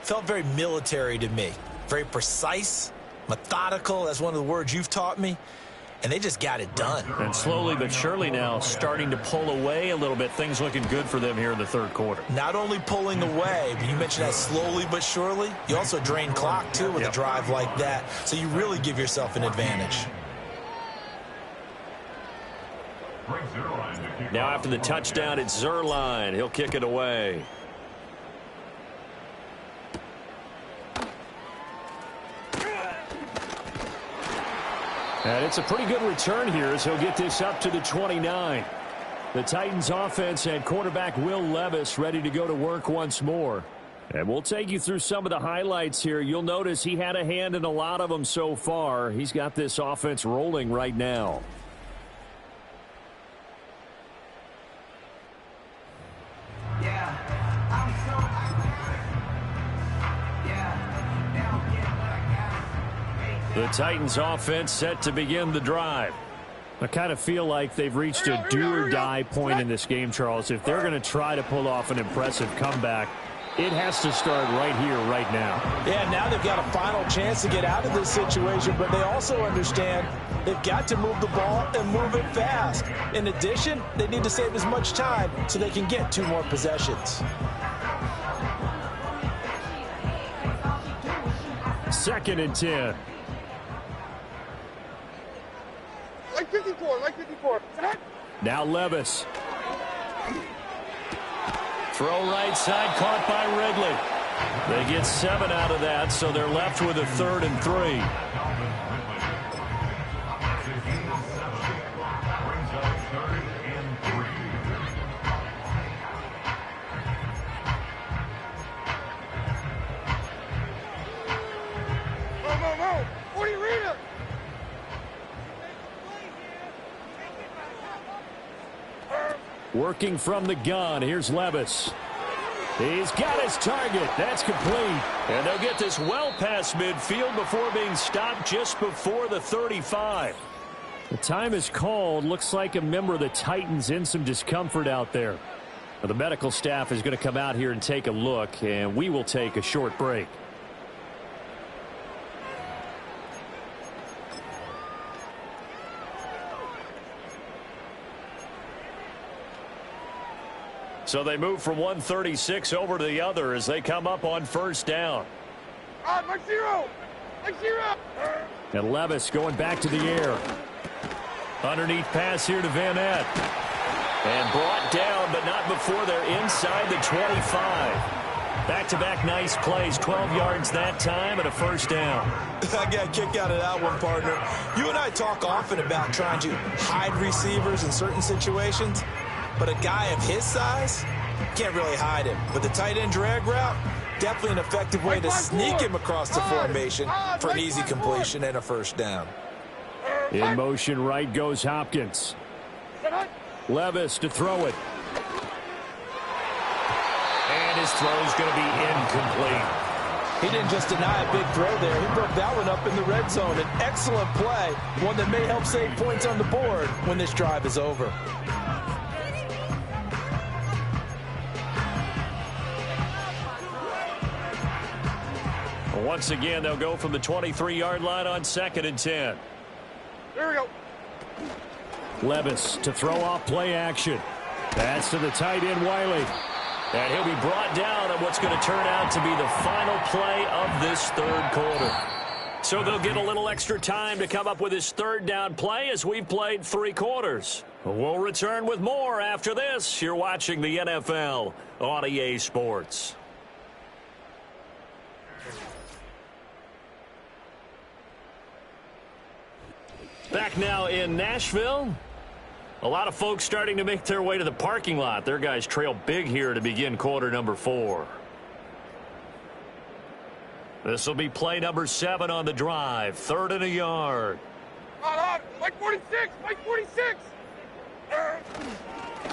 felt very military to me. Very precise, methodical. That's one of the words you've taught me. And they just got it done. And slowly but surely now starting to pull away a little bit. Things looking good for them here in the third quarter. Not only pulling away, but you mentioned that slowly but surely. You also drain clock, too, with a drive like that. So you really give yourself an advantage. Now after the touchdown, it's Zerline. He'll kick it away. And it's a pretty good return here as he'll get this up to the 29. The Titans offense and quarterback Will Levis ready to go to work once more. And we'll take you through some of the highlights here. You'll notice he had a hand in a lot of them so far. He's got this offense rolling right now. The Titans offense set to begin the drive. I kind of feel like they've reached a do-or-die point in this game, Charles. If they're going to try to pull off an impressive comeback, it has to start right here, right now. Yeah, now they've got a final chance to get out of this situation, but they also understand they've got to move the ball and move it fast. In addition, they need to save as much time so they can get 2 more possessions. Second and 10. Like 54, like 54. Now Levis. Throw right side, caught by Ridley. They get 7 out of that, so they're left with a 3rd and 3. No. 40 Rita. Working from the gun, here's Levis. He's got his target. That's complete. And they'll get this well past midfield before being stopped just before the 35. The time is called. Looks like a member of the Titans in some discomfort out there. Now, the medical staff is going to come out here and take a look, and we will take a short break. So they move from 136 over to the other as they come up on first down. Mike zero. And Levis going back to the air. Underneath pass here to Van Ness. And brought down, but not before they're inside the 25. Back-to-back nice plays, 12 yards that time and a first down. I got a kick out of that one, partner. You and I talk often about trying to hide receivers in certain situations. But a guy of his size, can't really hide him. But the tight end drag route, definitely an effective way to sneak him across the formation for an easy completion and a first down. In motion right goes Hopkins. Levis to throw it. And his throw is going to be incomplete. He didn't just deny a big throw there. He broke that one up in the red zone. An excellent play, one that may help save points on the board when this drive is over. Once again, they'll go from the 23-yard line on 2nd and 10. There we go. Levis to throw off play action. Pass to the tight end, Wiley. And he'll be brought down on what's going to turn out to be the final play of this third quarter. So they'll get a little extra time to come up with his third down play as we've played 3 quarters. We'll return with more after this. You're watching the NFL on EA Sports. Back now in Nashville. A lot of folks starting to make their way to the parking lot. Their guys trail big here to begin quarter number 4. This will be play number 7 on the drive. 3rd and a yard. On. Mike 46. Mike 46.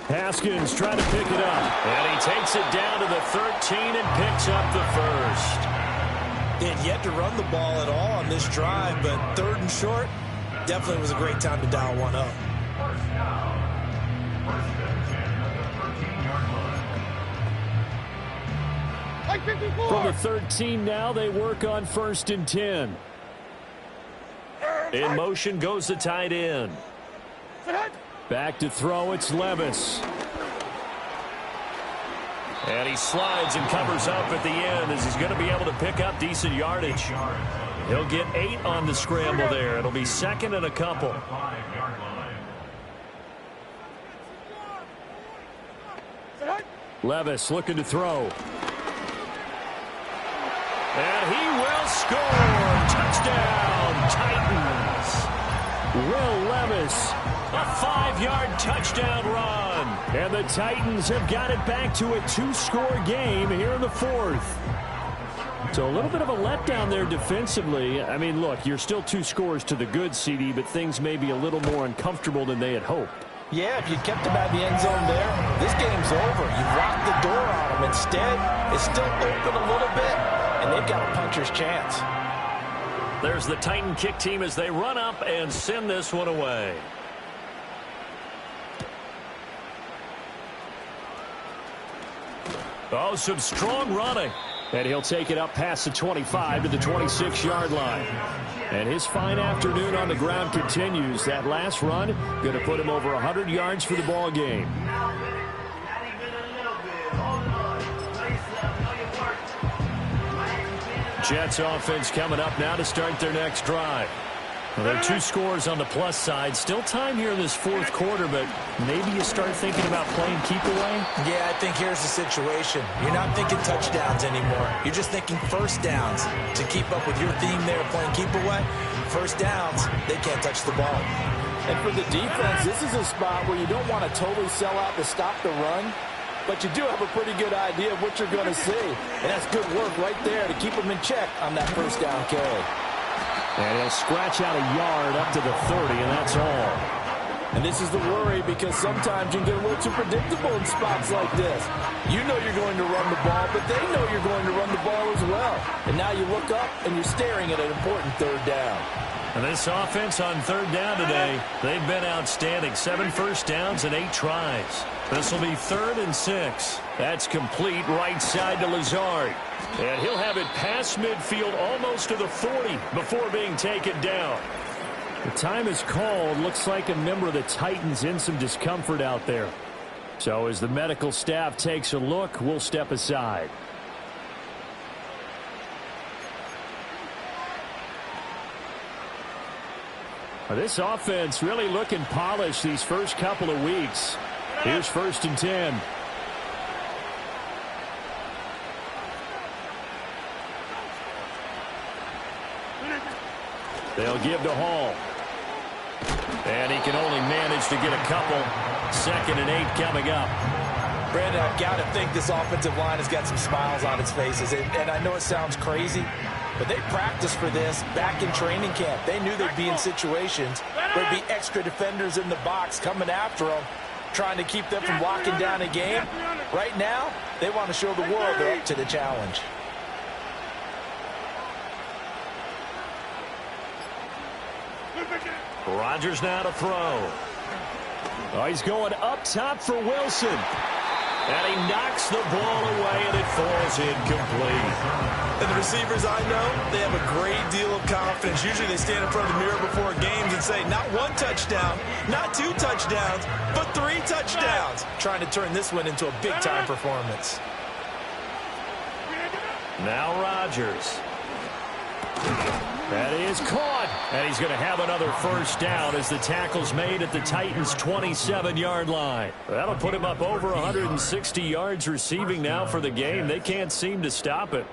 Haskins trying to pick it up. And he takes it down to the 13 and picks up the first. They had yet to run the ball at all on this drive, but 3rd and short, definitely was a great time to dial one up. Mike 54. From the 13 now, they work on 1st and 10. In motion goes the tight end. Back to throw, it's Levis. And he slides and covers up at the end as he's going to be able to pick up decent yardage. He'll get 8 on the scramble there. It'll be 2nd and a couple. Levis looking to throw. And he will score. Touchdown, Titans. Will Levis, a 5-yard touchdown run. And the Titans have got it back to a 2-score game here in the 4th. So a little bit of a letdown there defensively. I mean, look, you're still 2 scores to the good, CD, but things may be a little more uncomfortable than they had hoped. Yeah, if you kept them out of the end zone there, this game's over. You've locked the door on them. Instead, it's still open a little bit, and they've got a puncher's chance. There's the Titan kick team as they run up and send this one away. Oh, some strong running. And he'll take it up past the 25 to the 26-yard line. And his fine afternoon on the ground continues. That last run going to put him over 100 yards for the ball game. Jets offense coming up now to start their next drive. Well, there are 2 scores on the plus side. Still time here in this 4th quarter, but maybe you start thinking about playing keep away? Yeah, I think here's the situation. You're not thinking touchdowns anymore. You're just thinking first downs. To keep up with your theme there, playing keep away, first downs, they can't touch the ball. And for the defense, this is a spot where you don't want to totally sell out to stop the run, but you do have a pretty good idea of what you're going to see. And that's good work right there to keep them in check on that first down carry. And he'll scratch out a yard up to the 30, and that's all. And this is the worry because sometimes you can get a little too predictable in spots like this. You know you're going to run the ball, but they know you're going to run the ball as well. And now you look up and you're staring at an important 3rd down. And this offense on 3rd down today, they've been outstanding. 7 first downs and 8 tries. This will be 3rd and 6. That's complete right side to Lazard. And he'll have it past midfield almost to the 40 before being taken down. The time is called. Looks like a member of the Titans in some discomfort out there. So as the medical staff takes a look, we'll step aside. This offense really looking polished these first couple of weeks. Here's 1st and 10. They'll give to Hall. And he can only manage to get a couple. 2nd and 8 coming up. Brandon, I've got to think this offensive line has got some smiles on its faces. And I know it sounds crazy, but they practiced for this back in training camp. They knew they'd be in situations where there'd be extra defenders in the box coming after them, trying to keep them from locking down a game. Right now, they want to show the world they're up to the challenge. Rodgers now to throw. Oh, he's going up top for Wilson. And he knocks the ball away, and it falls incomplete. And the receivers I know, they have a great deal of confidence. Usually they stand in front of the mirror before games and say, not 1 touchdown, not 2 touchdowns, but 3 touchdowns. Trying to turn this one into a big-time performance. Now Rodgers. That is caught. And he's going to have another first down as the tackle's made at the Titans' 27-yard line. That'll put him up over 160 yards receiving now for the game. They can't seem to stop it.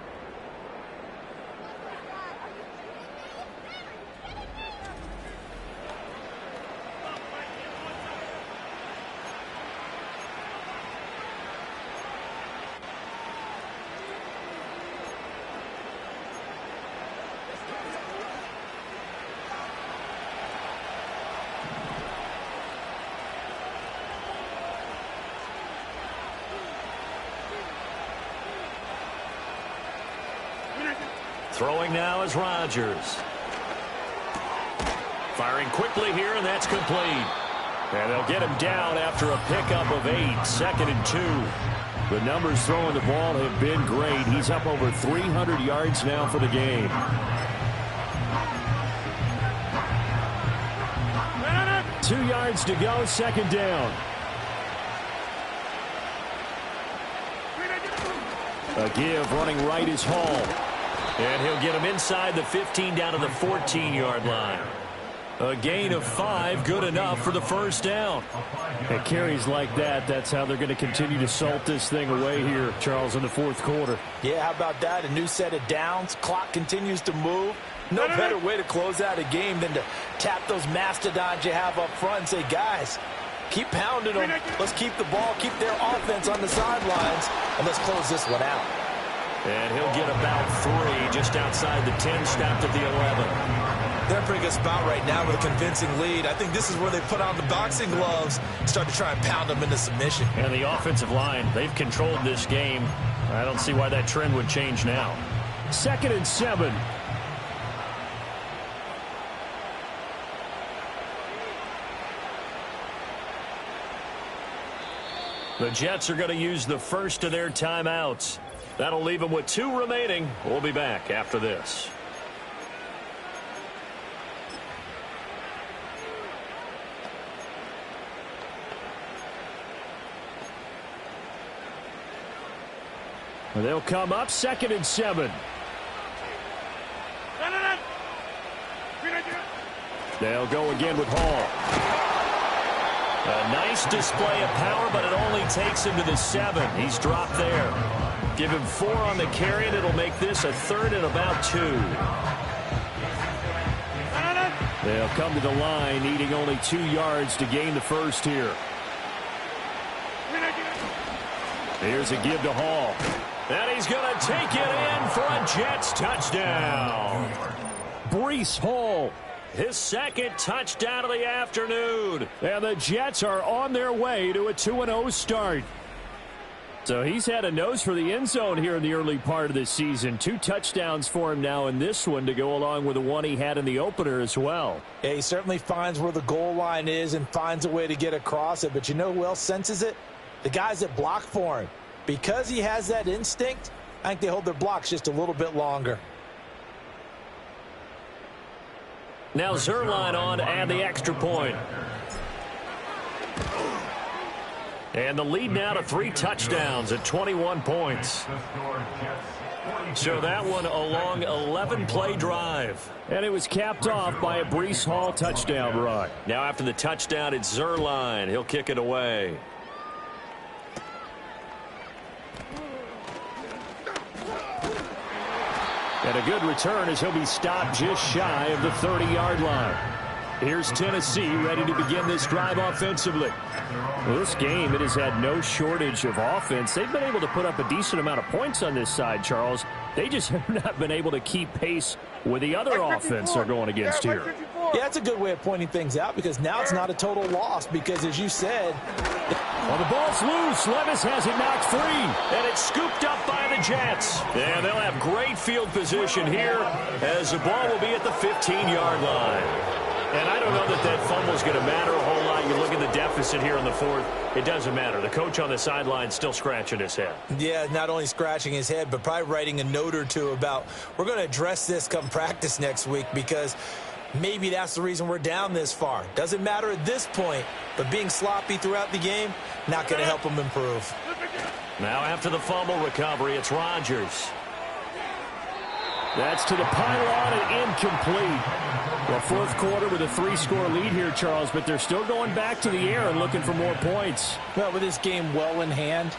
Throwing now is Rodgers. Firing quickly here, and that's complete. And they'll get him down after a pickup of 8, 2nd and 2. The numbers throwing the ball have been great. He's up over 300 yards now for the game. Two yards to go, 2nd down. A give running right is Hall. And he'll get him inside the 15 down to the 14-yard line. A gain of 5, good enough for the first down. And carries like that, that's how they're going to continue to salt this thing away here, Charles, in the 4th quarter. Yeah, how about that? A new set of downs. Clock continues to move. No better way to close out a game than to tap those mastodons you have up front and say, guys, keep pounding them. Let's keep the ball, keep their offense on the sidelines, and let's close this one out. And he'll get about 3 just outside the 10, stopped at the 11. They're in a pretty good spot right now with a convincing lead. I think this is where they put on the boxing gloves, start to try and pound them into submission. And the offensive line, they've controlled this game. I don't see why that trend would change now. 2nd and 7. The Jets are going to use the first of their timeouts. That'll leave them with 2 remaining. We'll be back after this. They'll come up 2nd and 7. They'll go again with Hall. A nice display of power, but it only takes him to the 7. He's dropped there. Give him 4 on the carry, and it'll make this a 3rd and about 2. They'll come to the line, needing only 2 yards to gain the first here. Here's a give to Hall. And he's going to take it in for a Jets touchdown. Breece Hall, his 2nd touchdown of the afternoon. And the Jets are on their way to a 2-0 start. So he's had a nose for the end zone here in the early part of the season. 2 touchdowns for him now in this one to go along with the one he had in the opener as well. Yeah, he certainly finds where the goal line is and finds a way to get across it. But you know who else senses it? The guys that block for him. Because he has that instinct, I think they hold their blocks just a little bit longer. Now Zerline on to add the extra point. And the lead now to 3 touchdowns at 21 points. So that one a long 11-play drive. And it was capped off by a Breece Hall touchdown run. Now after the touchdown, it's Zerline. He'll kick it away. And a good return as he'll be stopped just shy of the 30-yard line. Here's Tennessee ready to begin this drive offensively. Well, this game, it has had no shortage of offense. They've been able to put up a decent amount of points on this side, Charles. They just have not been able to keep pace with the other offense they're going against here. Yeah, that's a good way of pointing things out because now it's not a total loss because, as you said... Well, the ball's loose. Levis has it knocked free, and it's scooped up by the Jets. And they'll have great field position here as the ball will be at the 15-yard line. And I don't know that fumble's going to matter a whole lot. You look at the depth deficit here in the fourth, it doesn't matter. The coach on the sideline still scratching his head. Yeah, not only scratching his head, but probably writing a note or two about, we're going to address this come practice next week, because maybe that's the reason we're down this far. Doesn't matter at this point, but being sloppy throughout the game, not going to help him improve. Now after the fumble recovery, it's Rodgers. That's to the pylon and incomplete. Well, fourth quarter with a 3-score lead here, Charles, but they're still going back to the air and looking for more points. Well, with this game well in hand,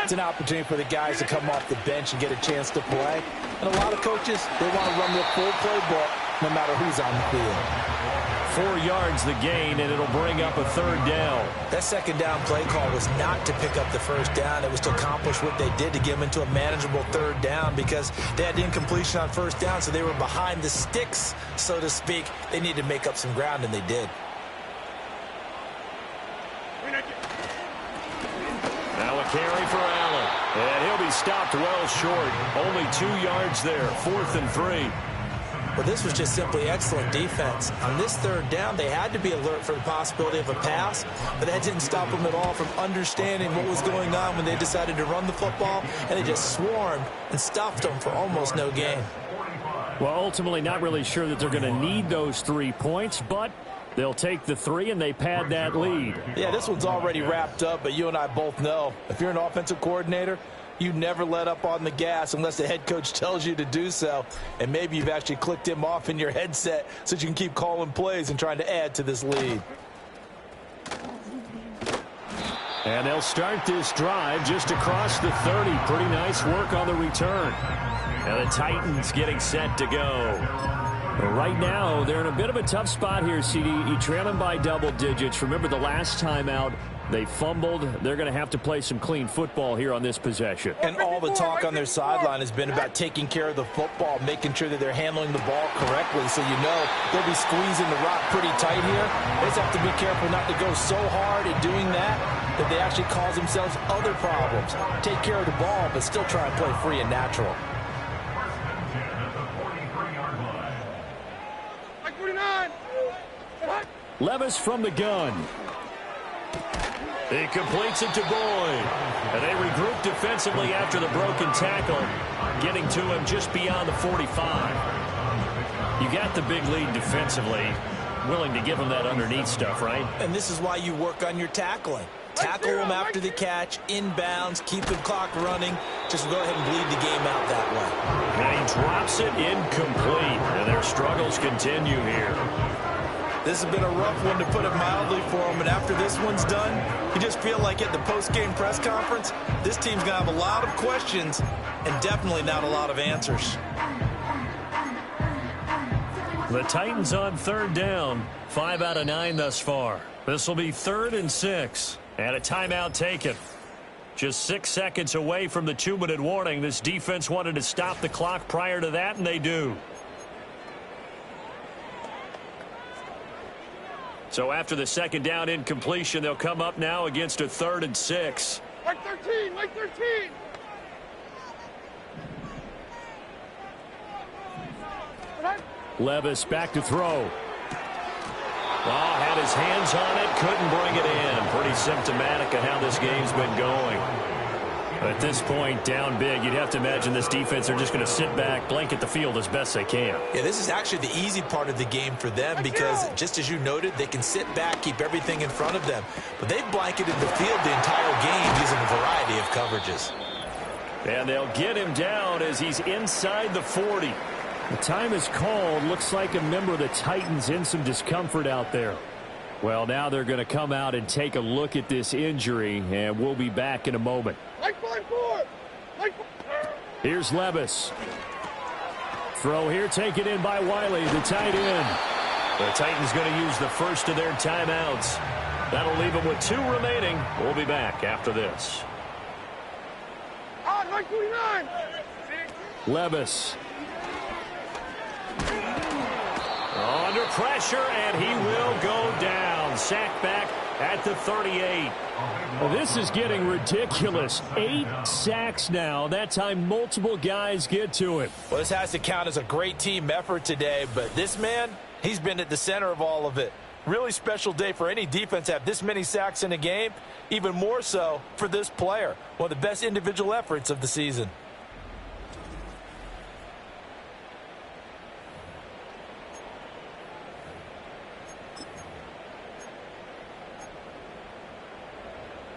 it's an opportunity for the guys to come off the bench and get a chance to play. And a lot of coaches, they want to run the full playbook no matter who's on the field. 4 yards the gain, and it'll bring up a third down. That second down play call was not to pick up the first down. It was to accomplish what they did, to get them into a manageable third down, because they had incompletion on first down, so they were behind the sticks, so to speak. They needed to make up some ground, and they did. Now a carry for Allen, and he'll be stopped well short. Only 2 yards there, 4th and 3. Well, this was just simply excellent defense. On this third down, they had to be alert for the possibility of a pass, but that didn't stop them at all from understanding what was going on when they decided to run the football, and they just swarmed and stuffed them for almost no gain. Well, ultimately not really sure that they're going to need those 3 points, but they'll take the 3 and they pad that lead. Yeah, this one's already wrapped up, but you and I both know if you're an offensive coordinator, you never let up on the gas unless the head coach tells you to do so. And maybe you've actually clicked him off in your headset so that you can keep calling plays and trying to add to this lead. And they'll start this drive just across the 30. Pretty nice work on the return. And the Titans getting set to go. Right now, they're in a bit of a tough spot here, CD. You trail them by double digits. Remember the last time out, they fumbled. They're going to have to play some clean football here on this possession. And all the talk on their sideline has been about taking care of the football, making sure that they're handling the ball correctly. So you know they'll be squeezing the rock pretty tight here. They just have to be careful not to go so hard at doing that that they actually cause themselves other problems. Take care of the ball, but still try and play free and natural. Levis from the gun. He completes it to Boyd. And they regroup defensively after the broken tackle, getting to him just beyond the 45. You got the big lead defensively, willing to give him that underneath stuff, right? And this is why you work on your tackling. Tackle them after the catch, inbounds, keep the clock running. Just go ahead and bleed the game out that way. And he drops it incomplete, and their struggles continue here. This has been a rough one, to put it mildly, for him. And after this one's done, you just feel like at the post-game press conference, this team's going to have a lot of questions and definitely not a lot of answers. The Titans on third down, 5 out of 9 thus far. This will be 3rd and 6, and a timeout taken. Just 6 seconds away from the 2-minute warning. This defense wanted to stop the clock prior to that, and they do. So after the second down incompletion, they'll come up now against a 3rd and 6. Mike 13, Mike 13. Levis back to throw. Oh, had his hands on it, couldn't bring it in. Pretty symptomatic of how this game's been going. At this point, down big, you'd have to imagine this defense are just going to sit back, blanket the field as best they can. Yeah, this is actually the easy part of the game for them, because just as you noted, they can sit back, keep everything in front of them. But they've blanketed the field the entire game using a variety of coverages. And they'll get him down as he's inside the 40. The time is called. Looks like a member of the Titans in some discomfort out there. Well, now they're going to come out and take a look at this injury, and we'll be back in a moment. Here's Levis. Throw here, taken in by Wiley, the tight end. The Titans going to use the first of their timeouts. That'll leave them with 2 remaining. We'll be back after this. Levis. Under pressure, and he will go down. Sacked back at the 38. Well, this is getting ridiculous. 8 sacks now. That time, multiple guys get to him. Well, this has to count as a great team effort today, but this man, he's been at the center of all of it. Really special day for any defense to have this many sacks in a game. Even more so for this player. One of the best individual efforts of the season.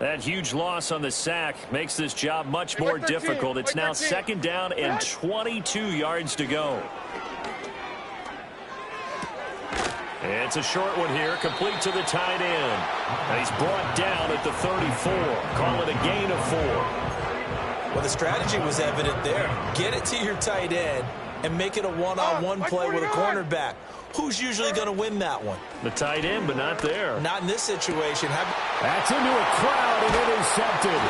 That huge loss on the sack makes this job much more difficult. It's now second down and 22 yards to go. It's a short one here, complete to the tight end. And he's brought down at the 34. Call it a gain of 4. Well, the strategy was evident there. Get it to your tight end and make it a one-on-one play with a cornerback. Who's usually going to win that one? The tight end, but not there. Not in this situation. That's into a crowd and intercepted.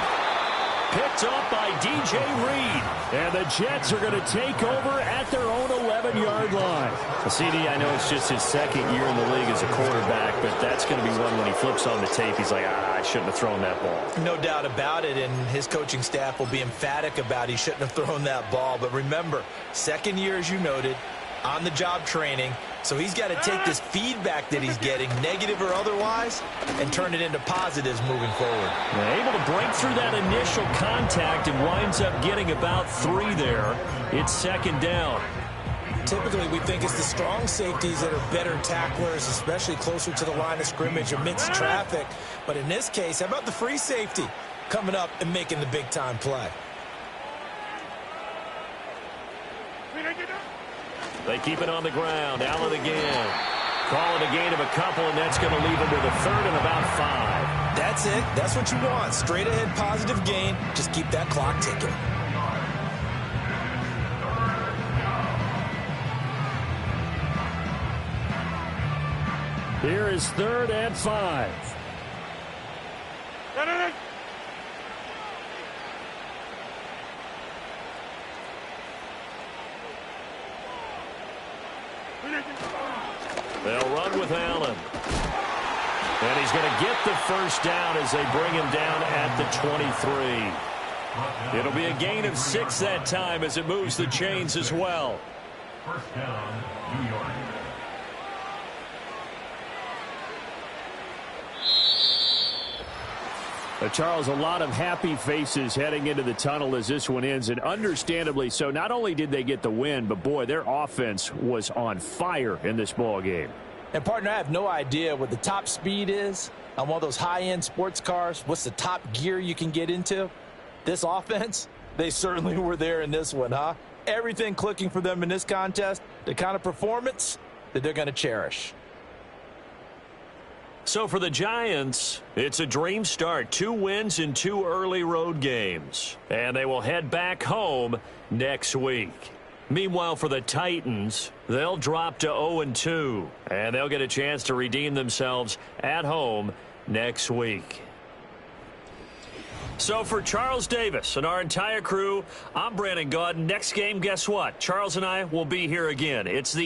Picked up by DJ Reed. And the Jets are going to take over at their own 11-yard line. CD, I know it's just his second year in the league as a quarterback, but that's going to be one when he flips on the tape, he's like, I shouldn't have thrown that ball. No doubt about it, and his coaching staff will be emphatic about he shouldn't have thrown that ball. But remember, second year, as you noted, on-the-job training. So he's got to take this feedback that he's getting, negative or otherwise, and turn it into positives moving forward. Able to break through that initial contact and winds up getting about 3 there. It's second down. Typically, we think it's the strong safeties that are better tacklers, especially closer to the line of scrimmage amidst traffic. But in this case, how about the free safety coming up and making the big-time play? They keep it on the ground. Allen again. Call it a gain of a couple, and that's going to leave him with a third and about 5. That's it. That's what you want. Straight ahead positive gain. Just keep that clock ticking. Here is 3rd and 5. They'll run with Allen. And he's going to get the first down as they bring him down at the 23. It'll be a gain of 6 that time as it moves the chains as well. First down, New York. Charles, a lot of happy faces heading into the tunnel as this one ends, and understandably so. Not only did they get the win, but boy, their offense was on fire in this ball game. And partner, I have no idea what the top speed is on one of those high-end sports cars. What's the top gear you can get into? This offense, they certainly were there in this one, huh? Everything clicking for them in this contest, the kind of performance that they're going to cherish. So for the Giants, it's a dream start. 2 wins in 2 early road games. And they will head back home next week. Meanwhile, for the Titans, they'll drop to 0-2. And they'll get a chance to redeem themselves at home next week. So for Charles Davis and our entire crew, I'm Brandon Gaudin. Next game, guess what? Charles and I will be here again. It's the